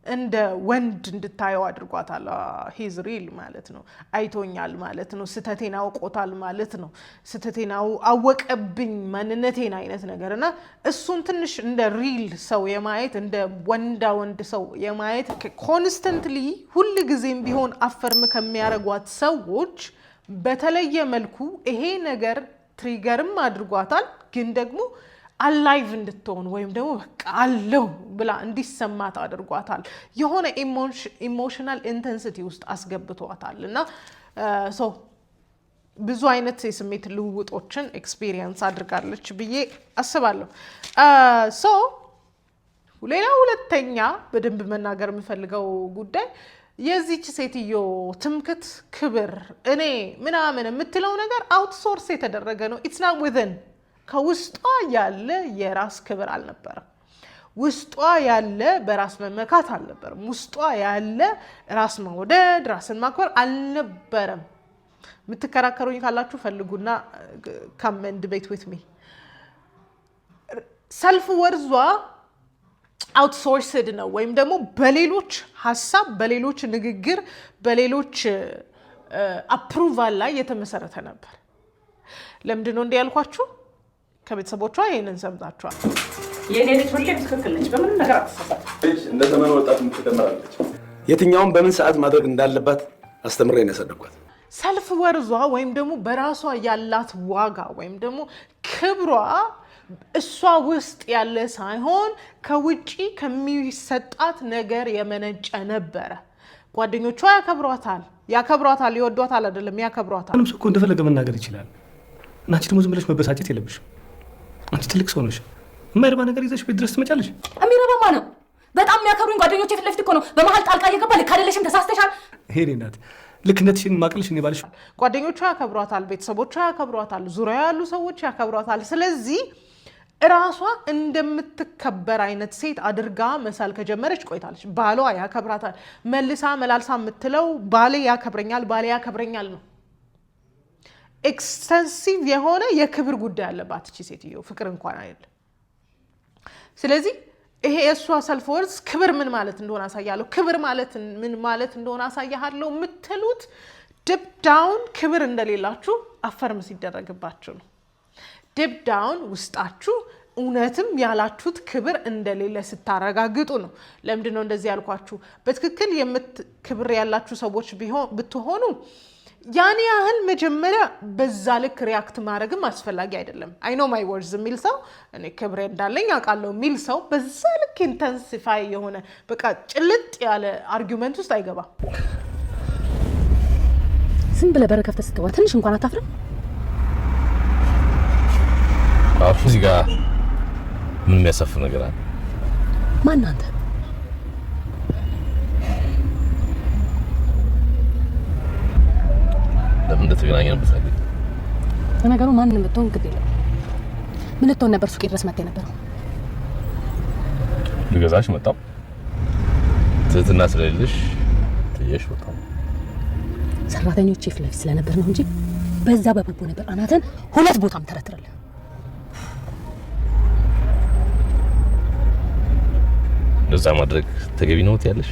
እንደ ወንድ እንድታየው አድርጓታል ሂዝ ሪል ማለት ነው አይቶኛል ማለት ነው ስተቴን አውቆታል ማለት ነው ስተቴን አወቀብኝ ማንነቴን አይነት ነገርና እሱን ትንሽ እንደ ሪል ሰው የማየት እንደ ወንድ ሰው የማየት ኮንስታንትሊ ሁሉ ጊዜም ቢሆን አፈርም ከሚያረጓት ሰዎች በተለየ መልኩ ይሄ ነገር ትሪገርም አድርጓታል ግን ደግሞ አላይቭ እንድትሆን ወይም ደግሞ በቃ አለው ብላ እንዲሰማት አድርጓታል የሆነ ኢሞሽናል ኢንተንሲቲ ውስጥ አስገብቷታልና ብዙ አይነት የስሜት ልውውጦችን ኤክስፒሪየንስ አድርጋለች ብዬ አስባለሁ ሌላ ሁለተኛ በደንብ መናገር የምፈልገው ጉዳይ የዚች ሴትዮ ትምክት ክብር እኔ ምናምን የምትለው ነገር አውትሶርስ የተደረገ ነው ኢትስ ናት ዊዝን ከውስጧ ያለ የራስ ክብር አልነበረም ውስጧ ያለ በራስ መመካት አልነበረም ውስጧ ያለ ራስ መውደድ ራስን ማክበር አልነበረም የምትከራከሩኝ ካላችሁ ፈልጉና come and debate with me ሰልፍ ወርዟ አውትሶርስድ ነው ወይም ደግሞ በሌሎች ሐሳብ በሌሎች ንግግር በሌሎች አፕሩቫል ላይ የተመሰረተ ነበር ለምንድነው እንዲያልኳችሁ ከቤተሰቦቿ ይሄንን ሰምታችኋል የኔ ልጅ ሁሌም ትክክል ነች በምን ነገር አትሳሳት ልጅ እንደ ዘመኑ ወጣት ምትደመራለች የትኛውን በምን ሰዓት ማድረግ እንዳለባት አስተምሬ ነው ያሳደግኳት ሰልፍ ወርዟ ወይም ደግሞ በራሷ ያላት ዋጋ ወይም ደግሞ ክብሯ እሷ ውስጥ ያለ ሳይሆን ከውጪ ከሚሰጣት ነገር የመነጨ ነበር ጓደኞቿ ያከብሯታል ይወዷታል አይደለም ያከብሯታል ምንም ሰው እንደፈለገ መናገር ይችላል እናንቺ ደግሞ ዝም ብለሽ መበሳጨት የለብሽም አንቺ ትልቅ ሰው ነሽ የማይረባ ነገር ይዘሽ ቤት ድረስ ትመጫለሽ የሚረባማ ነው በጣም የሚያከብሩኝ ጓደኞቼ ፊት ለፊት እኮ ነው በመሀል ጣልቃ እየገባ ልክ አይደለሽም ተሳስተሻል ሄሬ ናት ልክነትሽን ማቅልሽ እኔ ባልሽ ጓደኞቿ ያከብሯታል ቤተሰቦቿ ያከብሯታል ዙሪያ ያሉ ሰዎች ያከብሯታል ስለዚህ ራሷ እንደምትከበር አይነት ሴት አድርጋ መሳል ከጀመረች ቆይታለች ባሏ ያከብራታል መልሳ መላልሳ የምትለው ባሌ ያከብረኛል ነው ኤክስተንሲቭ የሆነ የክብር ጉዳይ አለባት እቺ ሴትዮ ፍቅር እንኳን አይደለም ስለዚህ ይሄ የሷ ሰልፍ ወርዝ ክብር ምን ማለት እንደሆነ አሳያለሁ ክብር ማለት ምን ማለት እንደሆነ አሳያለሁ የምትሉት ዲፕ ዳውን ክብር እንደሌላችሁ አፈርም ሲደረግባችሁ ነው ዲፕ ዳውን ውስጣችሁ እውነትም ያላችሁት ክብር እንደሌለ ስታረጋግጡ ነው ለምንድነው እንደዚህ ያልኳችሁ በትክክል ክብር ያላችሁ ሰዎች ብትሆኑ ያን ያህል መጀመሪያ በዛ ልክ ሪአክት ማድረግም አስፈላጊ አይደለም አይ ኖ ማይ ወርድስ ሚል ሰው እኔ ክብር እንዳለኝ አውቃለሁ ሚል ሰው በዛ ልክ ኢንተንሲፋይ የሆነ በቃ ጭልጥ ያለ አርጊውመንት ውስጥ አይገባም ዝም ብለህ በረከፍተ ስትገባ ትንሽ እንኳን አታፍርም እዚህ ጋር ምን የሚያሳፍር ነገር አለ ማን አንተ ለምን እንደተገናኘን ብታውቂ ነገሩ ማንንም ብትሆን ግድ የለም ምን ልትሆን ነበር ሱቄ ድረስ መጥተህ ነበር ልገዛሽ መጣሁ ትህትና ስለሌለሽ ትየሽ ወጣሁ ሰራተኞቼ ፊት ለፊት ስለነበር ነው እንጂ በዛ በቦቦ ነበር አናተን ሁለት ቦታም ተረትረልህ ለዛ ማድረግ ተገቢ ነው ትያለሽ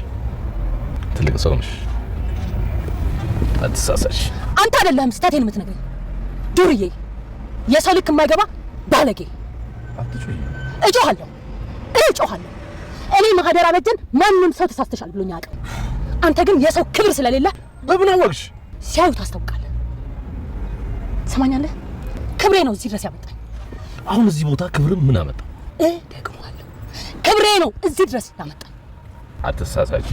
ትልቅ ሰው ነሽ አትሳሳሽ አንተ አይደለም ስታቴን የምትነግረኝ ዱርዬ የሰው ልክ የማይገባ ባለጌ አትጮይ እጮሃለሁ እኔ ማህደር አበጀን ማንንም ሰው ተሳስተሻል ብሎኝ አያውቅም አንተ ግን የሰው ክብር ስለሌለ በምን አወቅሽ ሲያዩ ታስተውቃለህ ሰማኛለህ ክብሬ ነው እዚህ ድረስ ያመጣኝ አሁን እዚህ ቦታ ክብር ምን አመጣ ደግሞአለሁ ክብሬ ነው እዚህ ድረስ ያመጣኝ አትሳሳሽ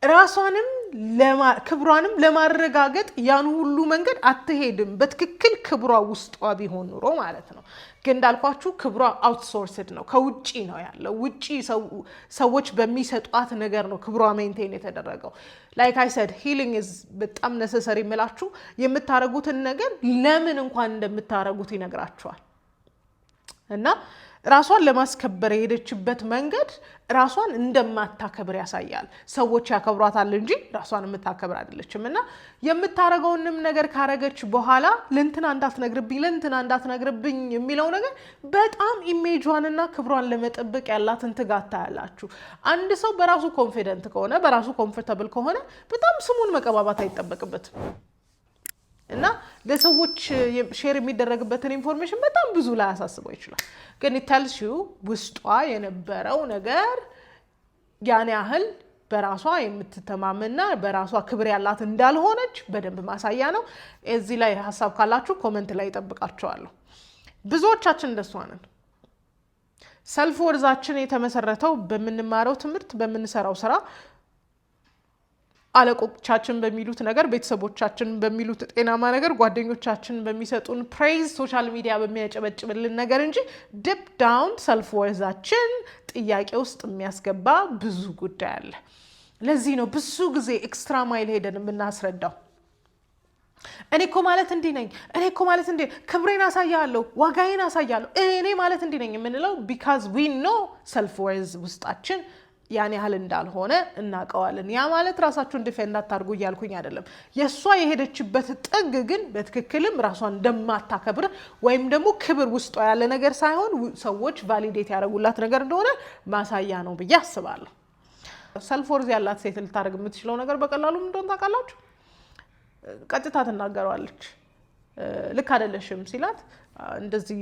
ራሷንም ክብሯንም ለማረጋገጥ ያን ሁሉ መንገድ አትሄድም በትክክል ክብሯ ውስጧ ቢሆን ኑሮ ማለት ነው ግን እንዳልኳችሁ ክብሯ አውትሶርስድ ነው ከውጪ ነው ያለው ውጪ ሰዎች በሚሰጧት ነገር ነው ክብሯ ሜንቴን የተደረገው ላይክ አይ ሰድ ሂሊንግ ኢዝ በጣም ነሰሰሪ መላችሁ የምታረጉትን ነገር ለምን እንኳን እንደምታረጉት ይነግራችኋል እና ራሷን ለማስከበር የሄደችበት መንገድ ራሷን እንደማታከብር ያሳያል። ሰዎች ያከብሯታል እንጂ ራሷን የምታከብር አይደለችም። እና የምታረገውንም ነገር ካረገች በኋላ ለእንትና እንዳትነግርብኝ የሚለው ነገር በጣም ኢሜጇንና ክብሯን ለመጠበቅ ያላትን ትጋት ታያላችሁ። አንድ ሰው በራሱ ኮንፊደንት ከሆነ በራሱ ኮምፎርታብል ከሆነ በጣም ስሙን መቀባባት አይጠበቅበትም። እና ለሰዎች ሼር የሚደረግበትን ኢንፎርሜሽን በጣም ብዙ ላይ ያሳስበው ይችላል። ግን tells you ውስጧ የነበረው ነገር ያን ያህል በራሷ የምትተማመንና በራሷ ክብር ያላት እንዳልሆነች በደንብ ማሳያ ነው። እዚህ ላይ ሐሳብ ካላችሁ ኮሜንት ላይ እጠብቃችኋለሁ። ብዙዎቻችን እንደሷ ነን። ሰልፍ ወርዛችን የተመሰረተው በምንማረው ትምህርት፣ በምንሰራው ስራ፣ አለቆቻችን በሚሉት ነገር፣ ቤተሰቦቻችን በሚሉት ጤናማ ነገር፣ ጓደኞቻችን በሚሰጡን ፕሬዝ፣ ሶሻል ሚዲያ በሚያጨበጭብልን ነገር እንጂ ዲፕ ዳውን ሰልፍ ወርዛችን ጥያቄ ውስጥ የሚያስገባ ብዙ ጉዳይ አለ። ለዚህ ነው ብዙ ጊዜ ኤክስትራ ማይል ሄደን የምናስረዳው። እኔ እኮ ማለት እንዲህ ነኝ፣ እኔ እኮ ማለት እንዲህ ክብሬን አሳያለሁ፣ ዋጋዬን አሳያለሁ፣ እኔ ማለት እንዲህ ነኝ የምንለው ቢካዝ ዊ ኖ ሰልፍ ወርዝ ውስጣችን ያን ያህል እንዳልሆነ እናቀዋለን። ያ ማለት ራሳችሁን ዲፌንድ አታርጉ እያልኩኝ አይደለም። የሷ የሄደችበት ጥግ ግን በትክክልም ራሷን እንደማታከብር ወይም ደግሞ ክብር ውስጧ ያለ ነገር ሳይሆን ሰዎች ቫሊዴት ያደረጉላት ነገር እንደሆነ ማሳያ ነው ብዬ አስባለሁ። ሰልፍ ወርዝ ያላት ሴት ልታደርግ የምትችለው ነገር በቀላሉ እንደሆነ ታውቃላችሁ። ቀጥታ ትናገረዋለች። ልክ አይደለሽም ሲላት እንደዚህ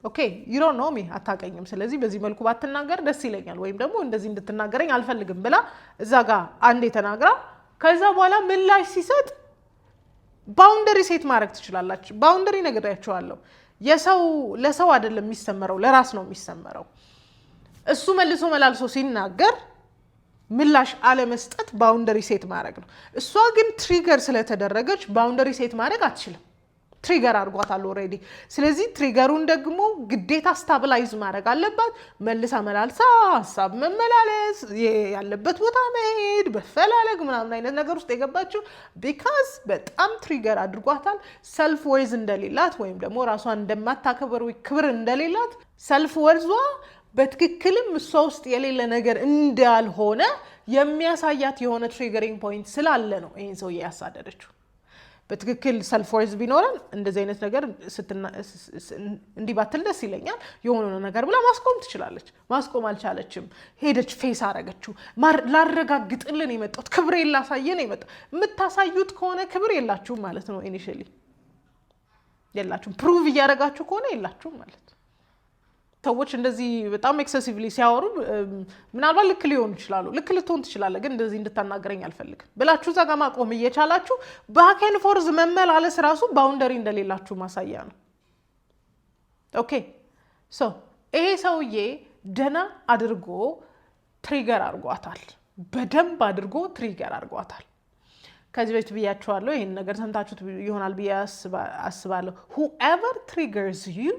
ኦኬ you don't know me አታቀኝም፣ ስለዚህ በዚህ መልኩ ባትናገር ደስ ይለኛል ወይም ደግሞ እንደዚህ እንድትናገረኝ አልፈልግም ብላ እዛ ጋር አንዴ ተናግራ ከዛ በኋላ ምላሽ ሲሰጥ ባውንደሪ ሴት ማድረግ ትችላላችሁ። ባውንደሪ ነግሬያችኋለሁ። ለሰው አይደለም የሚሰመረው፣ ለራስ ነው የሚሰመረው። እሱ መልሶ መላልሶ ሲናገር ምላሽ አለመስጠት ባውንደሪ ሴት ማድረግ ነው። እሷ ግን ትሪገር ስለተደረገች ባውንደሪ ሴት ማድረግ አትችልም። ትሪገር አድርጓታል ኦሬዲ። ስለዚህ ትሪገሩን ደግሞ ግዴታ ስታብላይዝ ማድረግ አለባት። መልሳ መላልሳ ሀሳብ መመላለስ፣ ያለበት ቦታ መሄድ፣ በፈላለግ ምናምን አይነት ነገር ውስጥ የገባችው ቢካዝ በጣም ትሪገር አድርጓታል። ሰልፍ ወርዝ እንደሌላት ወይም ደግሞ ራሷን እንደማታከብር ክብር እንደሌላት ሰልፍ ወርዟ በትክክልም እሷ ውስጥ የሌለ ነገር እንዳልሆነ የሚያሳያት የሆነ ትሪገሪንግ ፖይንት ስላለ ነው ይህን ሰውዬ ያሳደደችው። በትክክል ሰልፍ ወርዝ ቢኖረን እንደዚህ አይነት ነገር እንዲህ ባትል ደስ ይለኛል የሆነ ነገር ብላ ማስቆም ትችላለች። ማስቆም አልቻለችም። ሄደች፣ ፌስ አረገችው። ላረጋግጥልን የመጣሁት ክብር ላሳየን የመጣ የምታሳዩት ከሆነ ክብር የላችሁም ማለት ነው። ኢኒሺያሊ የላችሁም። ፕሩቭ እያደረጋችሁ ከሆነ የላችሁም ማለት ነው። ሰዎች እንደዚህ በጣም ኤክሰሲቭሊ ሲያወሩ ምናልባት ልክ ሊሆኑ ይችላሉ። ልክ ልትሆን ትችላለህ፣ ግን እንደዚህ እንድታናገረኝ አልፈልግም ብላችሁ እዛ ጋር ማቆም እየቻላችሁ ባክ ኤንድ ፎርዝ መመላለስ ራሱ ባውንደሪ እንደሌላችሁ ማሳያ ነው። ኦኬ ሶ ይሄ ሰውዬ ደና አድርጎ ትሪገር አድርጓታል። በደንብ አድርጎ ትሪገር አድርጓታል። ከዚህ በፊት ብያችኋለሁ። ይሄን ነገር ሰምታችሁት ይሆናል ብዬ አስባለሁ። whoever triggers you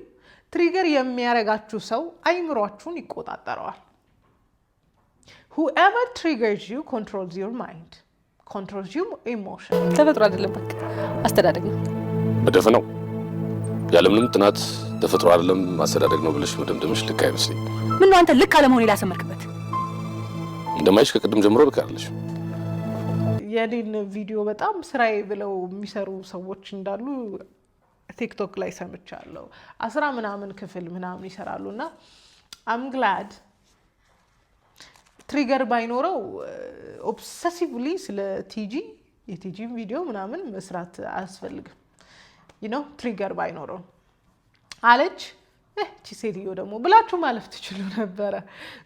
ትሪገር የሚያረጋችሁ ሰው አይምሯችሁን ይቆጣጠረዋል። whoever triggers you controls your mind, controls your emotion። ተፈጥሮ አይደለም፣ በቃ አስተዳደግ ነው። በደፈናው ያለምንም ጥናት ተፈጥሮ አይደለም አስተዳደግ ነው ብለሽ መደምደምሽ ልክ አይመስልኝ። ምን ነው አንተ ልክ አለመሆን ላሰመርክበት እንደማይሽ ከቅድም ጀምሮ ልክ አይደለሽ። የኔን ቪዲዮ በጣም ስራዬ ብለው የሚሰሩ ሰዎች እንዳሉ ቲክቶክ ላይ ሰምቻለሁ። 10 ምናምን ክፍል ምናምን ይሰራሉና አም ግላድ ትሪገር ባይኖረው ኦብሰሲቭሊ ስለ የቲጂ ቪዲዮ ምናምን መስራት አያስፈልግም። ትሪገር ባይኖረው አለች እቺ ሴትዮ ደግሞ ብላችሁ ማለፍ ትችሉ ነበረ።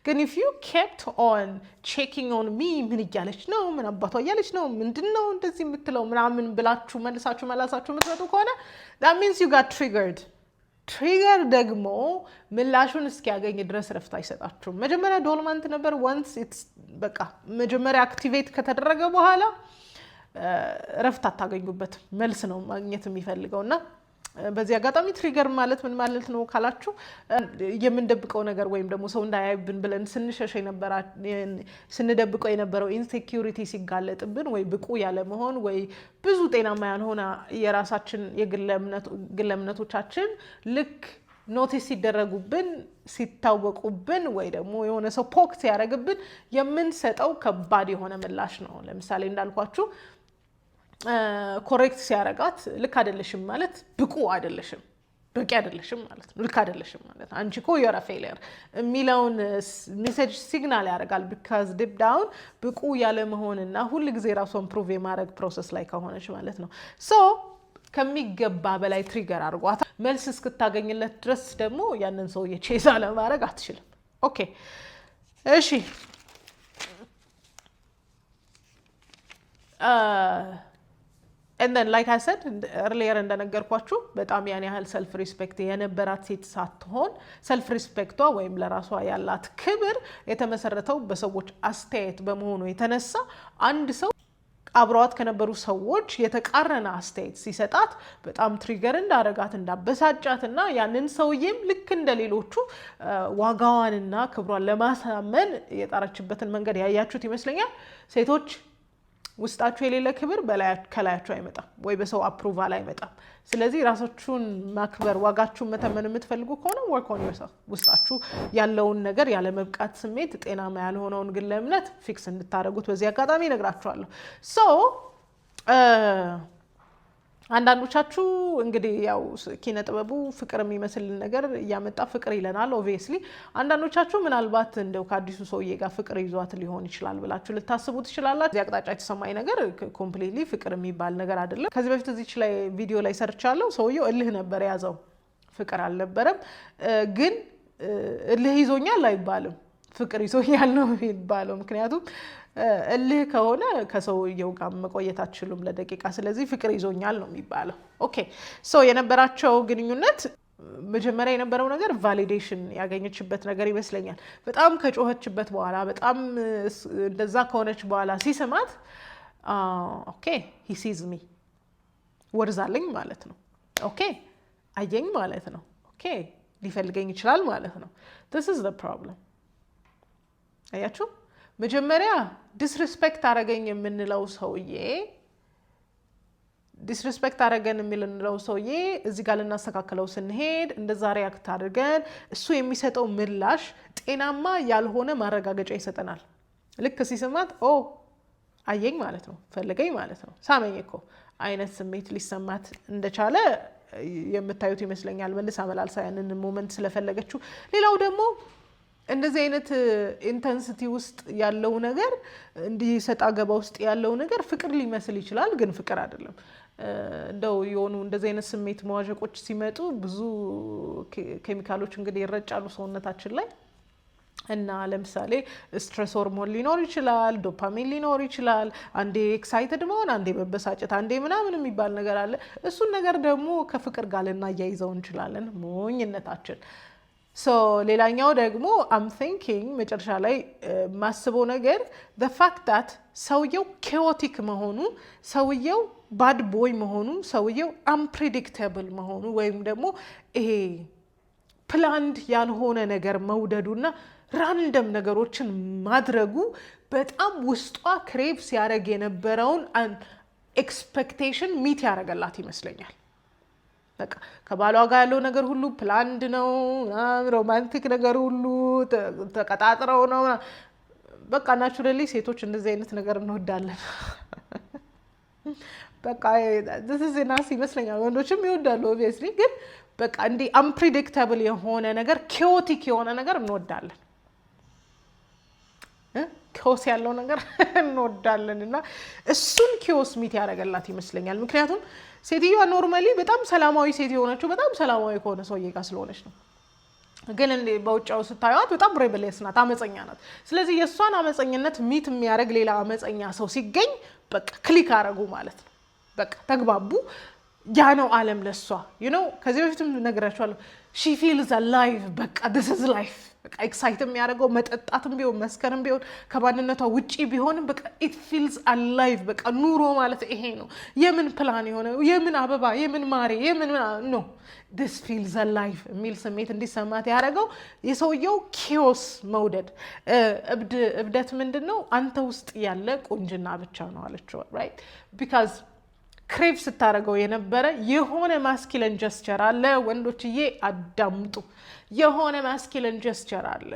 ግን if you kept on checking on me ምን እያለች ነው፣ ምን አባቷ እያለች ነው፣ ምንድነው እንደዚህ የምትለው ምናምን ብላችሁ መልሳችሁ የምትመጡ ከሆነ that means you got triggered። ትሪገር ደግሞ ምላሹን እስኪያገኝ ድረስ ረፍት አይሰጣችሁም። መጀመሪያ ዶልማንት ነበር። once it's በቃ መጀመሪያ አክቲቬት ከተደረገ በኋላ ረፍት አታገኙበት። መልስ ነው ማግኘት የሚፈልገውና በዚህ አጋጣሚ ትሪገር ማለት ምን ማለት ነው ካላችሁ የምንደብቀው ነገር ወይም ደግሞ ሰው እንዳያይብን ብለን ስንደብቀው የነበረው ኢንሴኪዩሪቲ ሲጋለጥብን ወይ ብቁ ያለ መሆን ወይ ብዙ ጤናማ ያልሆነ የራሳችን የግል እምነቶቻችን ልክ ኖቲስ ሲደረጉብን ሲታወቁብን ወይ ደግሞ የሆነ ሰው ፖክ ሲያደርግብን የምንሰጠው ከባድ የሆነ ምላሽ ነው ለምሳሌ እንዳልኳችሁ ኮሬክት ሲያረጋት ልክ አይደለሽም ማለት ብቁ አይደለሽም በቂ አይደለሽም ማለት ነው ልክ አይደለሽም ማለት አንቺ እኮ you're a failure የሚለውን ሜሴጅ ሲግናል ያደርጋል because deep down ብቁ ያለ መሆንና ሁሉ ጊዜ ራሷን ፕሩቭ የማድረግ ፕሮሰስ ላይ ከሆነች ማለት ነው so ከሚገባ በላይ ትሪገር አድርጓት መልስ እስክታገኝለት ድረስ ደግሞ ያንን ሰው የቼዛ ለማድረግ አትችልም ኦኬ እሺ and then like I said earlier እንደነገርኳችሁ በጣም ያን ያህል self respect የነበራት ሴት ሳትሆን self respectዋ ወይም ለራሷ ያላት ክብር የተመሰረተው በሰዎች አስተያየት በመሆኑ የተነሳ አንድ ሰው አብሯት ከነበሩ ሰዎች የተቃረነ አስተያየት ሲሰጣት በጣም ትሪገር እንዳረጋት እንዳበሳጫትና ያንን ሰውዬም ልክ እንደሌሎቹ ዋጋዋንና ክብሯን ለማሳመን የጣረችበትን መንገድ ያያችሁት ይመስለኛል ሴቶች ውስጣችሁ የሌለ ክብር ከላያችሁ አይመጣም ወይ በሰው አፕሩቫል አይመጣም ስለዚህ ራሳችሁን ማክበር ዋጋችሁን መተመን የምትፈልጉ ከሆነ work on yourself ውስጣችሁ ያለውን ነገር ያለ መብቃት ስሜት ጤናማ ያልሆነውን ግን ለእምነት ፊክስ እንድታደርጉት በዚህ አጋጣሚ እነግራችኋለሁ so አንዳንዶቻችሁ እንግዲህ ያው ኪነ ጥበቡ ፍቅር የሚመስል ነገር ያመጣ ፍቅር ይለናል obviously አንዳንዶቻችሁ ምናልባት እንደው ከአዲሱ ሰውዬ ጋር ፍቅር ይዟት ሊሆን ይችላል ብላችሁ ልታስቡ ትችላላችሁ እዚህ አቅጣጫ የተሰማኝ ነገር ኮምፕሊትሊ ፍቅር የሚባል ነገር አይደለም ከዚህ በፊት እዚች ላይ ቪዲዮ ላይ ሰርቻለሁ ሰውዬው እልህ ነበር ያዘው ፍቅር አልነበረም ግን እልህ ይዞኛል አይባልም ፍቅር ይዞኛል ነው የሚባለው ምክንያቱም እልህ ከሆነ ከሰውየው ጋር መቆየት አትችሉም ለደቂቃ ስለዚህ ፍቅር ይዞኛል ነው የሚባለው ኦኬ ሶ የነበራቸው ግንኙነት መጀመሪያ የነበረው ነገር ቫሊዴሽን ያገኘችበት ነገር ይመስለኛል በጣም ከጮኸችበት በኋላ በጣም እንደዛ ከሆነች በኋላ ሲሰማት ኦኬ he sees me ወርዛለኝ ማለት ነው ኦኬ አየኝ ማለት ነው ኦኬ ሊፈልገኝ ይችላል ማለት ነው this is the problem አያችሁ መጀመሪያ ዲስሪስፔክት አረገኝ የምንለው ሰውዬ ዲስሪስፔክት አረገን የምንለው ሰውዬ እዚህ ጋር ልናስተካክለው ስንሄድ እንደዛ ሪአክት አድርገን እሱ የሚሰጠው ምላሽ ጤናማ ያልሆነ ማረጋገጫ ይሰጠናል ልክ ሲሰማት ኦ አየኝ ማለት ነው ፈልገኝ ማለት ነው ሳመኝ እኮ አይነት ስሜት ሊሰማት እንደቻለ የምታዩት ይመስለኛል መልሳ መላልሳ ያንን ሞመንት ስለፈለገችው ሌላው ደግሞ እንደዚህ አይነት ኢንተንሲቲ ውስጥ ያለው ነገር እንዲህ ሰጣ ገባ ውስጥ ያለው ነገር ፍቅር ሊመስል ይችላል ግን ፍቅር አይደለም እንደው የሆኑ እንደዚህ አይነት ስሜት መዋዠቆች ሲመጡ ብዙ ኬሚካሎች እንግዲህ ይረጫሉ ሰውነታችን ላይ እና ለምሳሌ ስትሬስ ሆርሞን ሊኖር ይችላል ዶፓሚን ሊኖር ይችላል አንዴ ኤክሳይትድ መሆን አንዴ መበሳጨት አንዴ ምናምን የሚባል ነገር አለ እሱን ነገር ደግሞ ከፍቅር ጋር ልናያይዘው እንችላለን ሞኝነታችን so ሌላኛው ደግሞ I'm thinking መጨረሻ ላይ ማስበው ነገር the fact that ሰውየው chaotic መሆኑ ሰውየው bad boy መሆኑ ሰውየው unpredictable መሆኑ ወይም ደግሞ ይሄ planned ያልሆነ ነገር መውደዱና ራንደም ነገሮችን ማድረጉ በጣም ውስጧ ክሬቭ ሲያደርግ የነበረውን expectation meet ያደርገላት ይመስለኛል በቃ ከባሏ ጋር ያለው ነገር ሁሉ ፕላንድ ነው ሮማንቲክ ነገር ሁሉ ተቀጣጥረው ነው በቃ ናቹራሊ ሴቶች እንደዚህ አይነት ነገር እንወዳለን በቃ this is enough ይመስለኛል ወንዶችም ይወዳሉ obviously ግን በቃ እንዲ unpredictable የሆነ ነገር chaotic የሆነ ነገር እንወዳለን ኪዮስ ያለው ነገር እንወዳለንና እሱን ኪዮስ ሚት ያደርገላት ይመስለኛል ምክንያቱም ሴትዮዋ ኖርማሊ በጣም ሰላማዊ ሴት የሆነችው በጣም ሰላማዊ ከሆነ ሰውዬ ጋር ስለሆነች ነው ግን እንደ በውጫው ስታዩት በጣም ሬበሌስ ናት አመፀኛ ናት ስለዚህ የሷን አመፀኝነት ሚት የሚያደርግ ሌላ አመፀኛ ሰው ሲገኝ በቃ ክሊክ አረጉ ማለት ነው በቃ ተግባቡ ያ ነው ዓለም ለሷ you know ከዚህ በፊትም ነግራችኋለሁ she feels alive በቃ this is life በቃ ኤክሳይት የሚያደርገው መጠጣትም ቢሆን መስከረም ቢሆን ከባንነቷ ውጪ ቢሆንም በቃ it feels alive በቃ ኑሮ ማለት ይሄ ነው የምን ፕላን የሆነ የምን አበባ የምን ማሬ የምን no this feels alive የሚል ስሜት እንዲሰማት ያደርገው የሰውየው ኪዮስ መውደድ እብደት ምንድነው አንተ ውስጥ ያለ ቁንጅና ብቻ ነው አለችው right because ክሬቭ ስታደርገው የነበረ የሆነ ማስኪለን ጀስቸር አለ። ወንዶችዬ አዳምጡ፣ የሆነ ማስኪለን ጀስቸር አለ።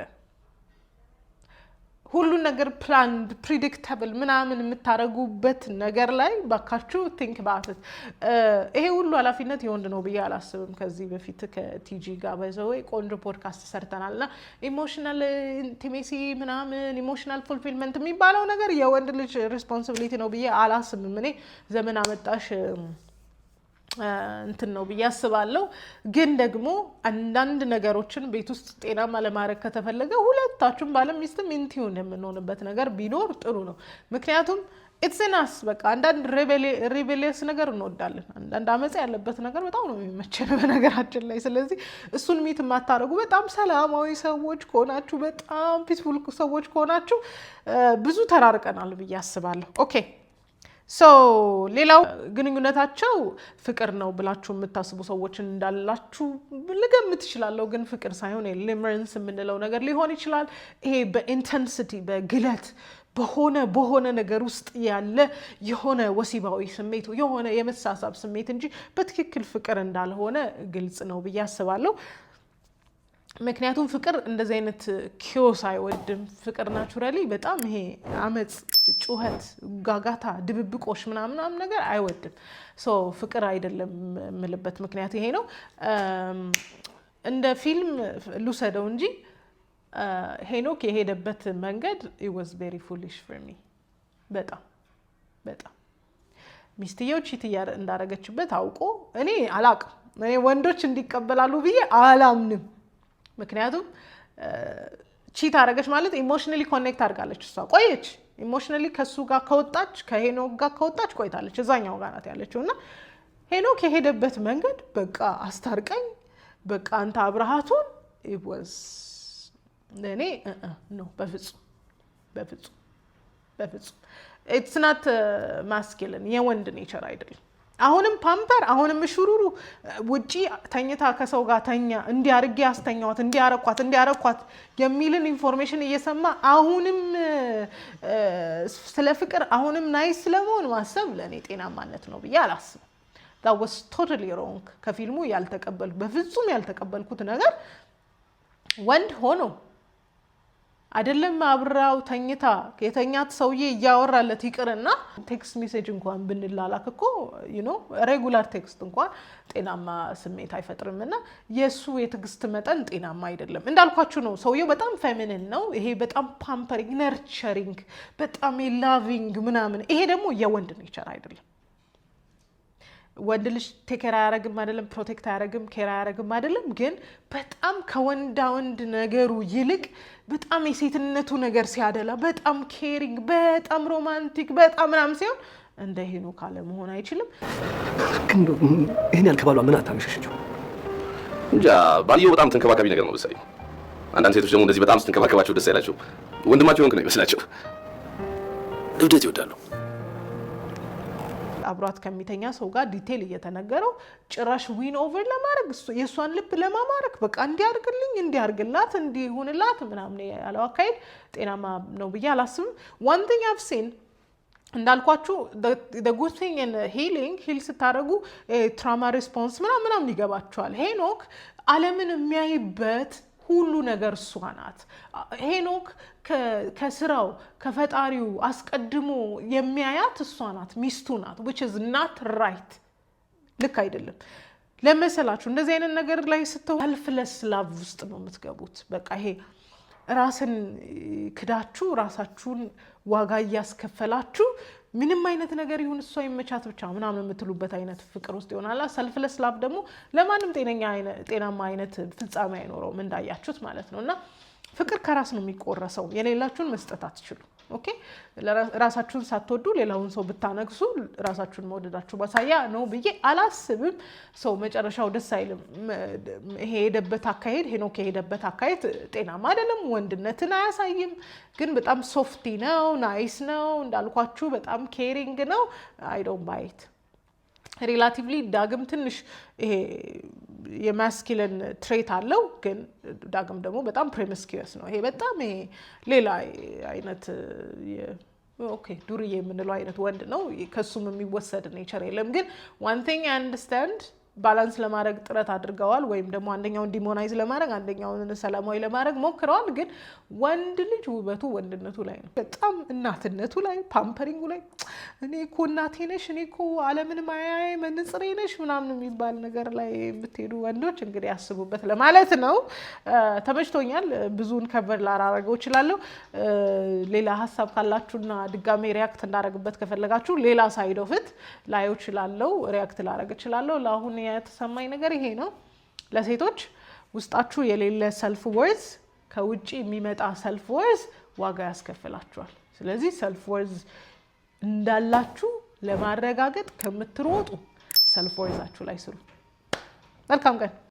ሁሉን ነገር ፕላንድ ፕሪዲክተብል ምናምን የምታደርጉበት ነገር ላይ ባካችሁ ቲንክ ባትት። ይሄ ሁሉ ኃላፊነት የወንድ ነው ብዬ አላስብም። ከዚህ በፊት ከቲጂ ጋር በዘወይ ቆንጆ ፖድካስት ሰርተናልና ኢሞሽናል ኢንቲሜሲ ምናምን ኢሞሽናል ፉልፊልመንት የሚባለው ነገር የወንድ ልጅ ሪስፖንሲቢሊቲ ነው ብዬ አላስብም። እኔ ዘመን አመጣሽ እንትን ነው ብዬ አስባለሁ። ግን ደግሞ አንዳንድ ነገሮችን ቤት ውስጥ ጤናማ ለማድረግ ከተፈለገ ሁለታችሁም ባለም ሚስትም ኢንቲዩን የምንሆንበት ነገር ቢኖር ጥሩ ነው። ምክንያቱም ኢትስናስ በቃ አንዳንድ ሪቤሊየስ ነገር እንወዳለን። አንዳንድ አመጽ ያለበት ነገር በጣም ነው የሚመቸን በነገራችን ላይ። ስለዚህ እሱን ሚት የማታደርጉ በጣም ሰላማዊ ሰዎች ከሆናችሁ፣ በጣም ፒስፉል ሰዎች ከሆናችሁ ብዙ ተራርቀናል ብዬ አስባለሁ። ኦኬ ሶ ሌላው ግንኙነታቸው ፍቅር ነው ብላችሁ የምታስቡ ሰዎች እንዳላችሁ ልገምት እችላለሁ። ግን ፍቅር ሳይሆን ሊመረንስ የምንለው ነገር ሊሆን ይችላል። ይሄ በኢንተንሲቲ በግለት በሆነ ነገር ውስጥ ያለ የሆነ ወሲባዊ ስሜት የሆነ የመሳሳብ ስሜት እንጂ በትክክል ፍቅር እንዳልሆነ ግልጽ ነው ብዬ አስባለሁ። ምክንያቱም ፍቅር እንደዚህ አይነት ኪዮስ አይወድም። ፍቅር ናቹራሊ በጣም ይሄ አመጽ፣ ጩኸት፣ ጋጋታ፣ ድብብቆሽ ምናምን ነገር አይወድም። ሶ ፍቅር አይደለም የምልበት ምክንያት ይሄ ነው። እንደ ፊልም ልውሰደው እንጂ ሄኖክ የሄደበት መንገድ it was very foolish for me። በጣም ሚስትየው ቺት እንዳረገችበት አውቆ እኔ አላቅም። እኔ ወንዶች እንዲቀበላሉ ብዬ አላምንም። ምክንያቱም ቺት አረገች ማለት ኢሞሽናሊ ኮኔክት አድርጋለች። እሷ ቆየች ኢሞሽናሊ ከሱ ጋር ከወጣች ከሄኖክ ጋር ከወጣች ቆይታለች። እዛኛው ጋር ናት ያለችው እና ሄኖክ የሄደበት መንገድ በቃ አስታርቀኝ፣ በቃ አንተ አብርሃቱን ኢወስ እኔ ኖ በፍጹም ኢትስ ናት ማስኪልን የወንድ ኔቸር አይደለም። አሁንም ፓምፐር አሁንም ሽሩሩ ውጪ ተኝታ ከሰው ጋር ተኛ እንዲያርጌ ያስተኛዋት እንዲያረኳት የሚልን ኢንፎርሜሽን እየሰማ አሁንም ስለ ፍቅር አሁንም ናይስ ስለመሆን ማሰብ ለኔ ጤናማነት ነው ብዬ አላስብም። that was totally wrong። ከፊልሙ በፍጹም ያልተቀበልኩት ነገር ወንድ ሆኖ አይደለም አብራው ተኝታ የተኛት ሰውዬ እያወራለት ይቅርና ቴክስት ሜሴጅ እንኳን ብንላላክ እኮ ሬጉላር ቴክስት እንኳን ጤናማ ስሜት አይፈጥርምና የሱ የትግስት መጠን ጤናማ አይደለም። እንዳልኳችሁ ነው። ሰውዬው በጣም ፌሚኒን ነው። ይሄ በጣም ፓምፐሪንግ ነርቸሪንግ፣ በጣም ላቪንግ ምናምን። ይሄ ደግሞ የወንድ ኔቸር አይደለም። ወንድ ልጅ ቴኬር አያረግም አይደለም፣ ፕሮቴክት አያረግም፣ ኬር አያረግም አይደለም። ግን በጣም ከወንዳ ወንድ ነገሩ ይልቅ በጣም የሴትነቱ ነገር ሲያደላ በጣም ኬሪንግ፣ በጣም ሮማንቲክ፣ በጣም ምናምን ሲሆን እንደ ሄኖክ ካለ መሆን አይችልም። ግን ይሄን ያልከባሏ ምን አታመሸሽው? እንጃ ባልየው በጣም ተንከባካቢ ነገር ነው መሰለኝ። አንዳንድ ሴቶች ደግሞ እንደዚህ በጣም ስትንከባከባቸው ደስ አይላቸው። ወንድማቸው ሆንክ ነው ይመስላቸው። እብደት ይወዳሉ። አብሯት ከሚተኛ ሰው ጋር ዲቴል እየተነገረው ጭራሽ ዊን ኦቨር ለማድረግ የሷን ልብ ለማማረክ በቃ እንዲያርግልኝ እንዲያርግላት እንዲሆንላት ምናምን ያለው አካሄድ ጤናማ ነው ብዬ አላስብም። one thing I've seen እንዳልኳችሁ the good thing in healing ሂል ስታደርጉ ትራማ ሪስፖንስ ምናምን ይገባችኋል። ሄኖክ ዓለምን የሚያይበት ሁሉ ነገር እሷ ናት። ሄኖክ ከስራው ከፈጣሪው አስቀድሞ የሚያያት እሷ ናት፣ ሚስቱ ናት። which is not right። ልክ አይደለም። ለመሰላችሁ እንደዚህ አይነት ነገር ላይ ስትሆኑ selfless love ውስጥ ነው የምትገቡት። በቃ ይሄ ራስን ክዳችሁ ራሳችሁን ዋጋ እያስከፈላችሁ ምንም አይነት ነገር ይሁን እሷ ይመቻት ብቻ ምናምን የምትሉበት አይነት ፍቅር ውስጥ ይሆናል። ሰልፍለስ ላቭ ደግሞ ለማንም ጤናማ አይነት ፍጻሜ አይኖረውም እንዳያችሁት ማለት ነውና ፍቅር ከራስ ነው የሚቆረሰው። የሌላችሁን መስጠት አትችሉ። ኦኬ ራሳችሁን ሳትወዱ ሌላውን ሰው ብታነግሱ ራሳችሁን መውደዳችሁ ማሳያ ነው ብዬ አላስብም። ሰው መጨረሻው ደስ አይልም። ይሄ ሄደበት አካሄድ ሄኖክ የሄደበት አካሄድ ጤናማ አይደለም፣ ወንድነትን አያሳይም። ግን በጣም ሶፍቲ ነው፣ ናይስ ነው፣ እንዳልኳችሁ በጣም ኬሪንግ ነው። አይ ዶንት ባይ ኢት። ሪላቲቭሊ ዳግም ትንሽ ይሄ የማስኪለን ትሬት አለው፣ ግን ዳግም ደግሞ በጣም ፕሮሚስኪዩስ ነው። ይሄ በጣም ይሄ ሌላ አይነት ኦኬ ዱርዬ የምንለው አይነት ወንድ ነው ከሱም የሚወሰድ ኔቸር የለም ግን one thing I understand ባላንስ ለማድረግ ጥረት አድርገዋል ወይም ደግሞ አንደኛውን ዲሞናይዝ ለማድረግ አንደኛውን ሰላማዊ ለማድረግ ሞክረዋል ግን ወንድ ልጅ ውበቱ ወንድነቱ ላይ ነው በጣም እናትነቱ ላይ ፓምፐሪንጉ ላይ እኔ እኮ እናቴ ነሽ እኔ እኮ ዓለምን ማያይ መንጽሬ ነሽ ምናምን የሚባል ነገር ላይ ብትሄዱ ወንዶች እንግዲህ ያስቡበት ለማለት ነው ተመችቶኛል ብዙን ከቨር ላራረገው ይችላል ሌላ ሐሳብ ካላችሁና ድጋሜ ሪአክት እንዳረግበት ከፈለጋችሁ ሌላ ሳይድ ኦፍ ኢት ላይው ይችላል ሪአክት ላረግ ይችላል ለአሁን የተሰማኝ ነገር ይሄ ነው ለሴቶች ውስጣችሁ የሌለ ሰልፍ ወርዝ ከውጪ የሚመጣ ሰልፍ ወርዝ ዋጋ ያስከፍላችኋል ስለዚህ ሰልፍ ወርዝ እንዳላችሁ ለማረጋገጥ ከምትሮጡ ሰልፍ ወርዛችሁ ላይ ስሩ መልካም ቀን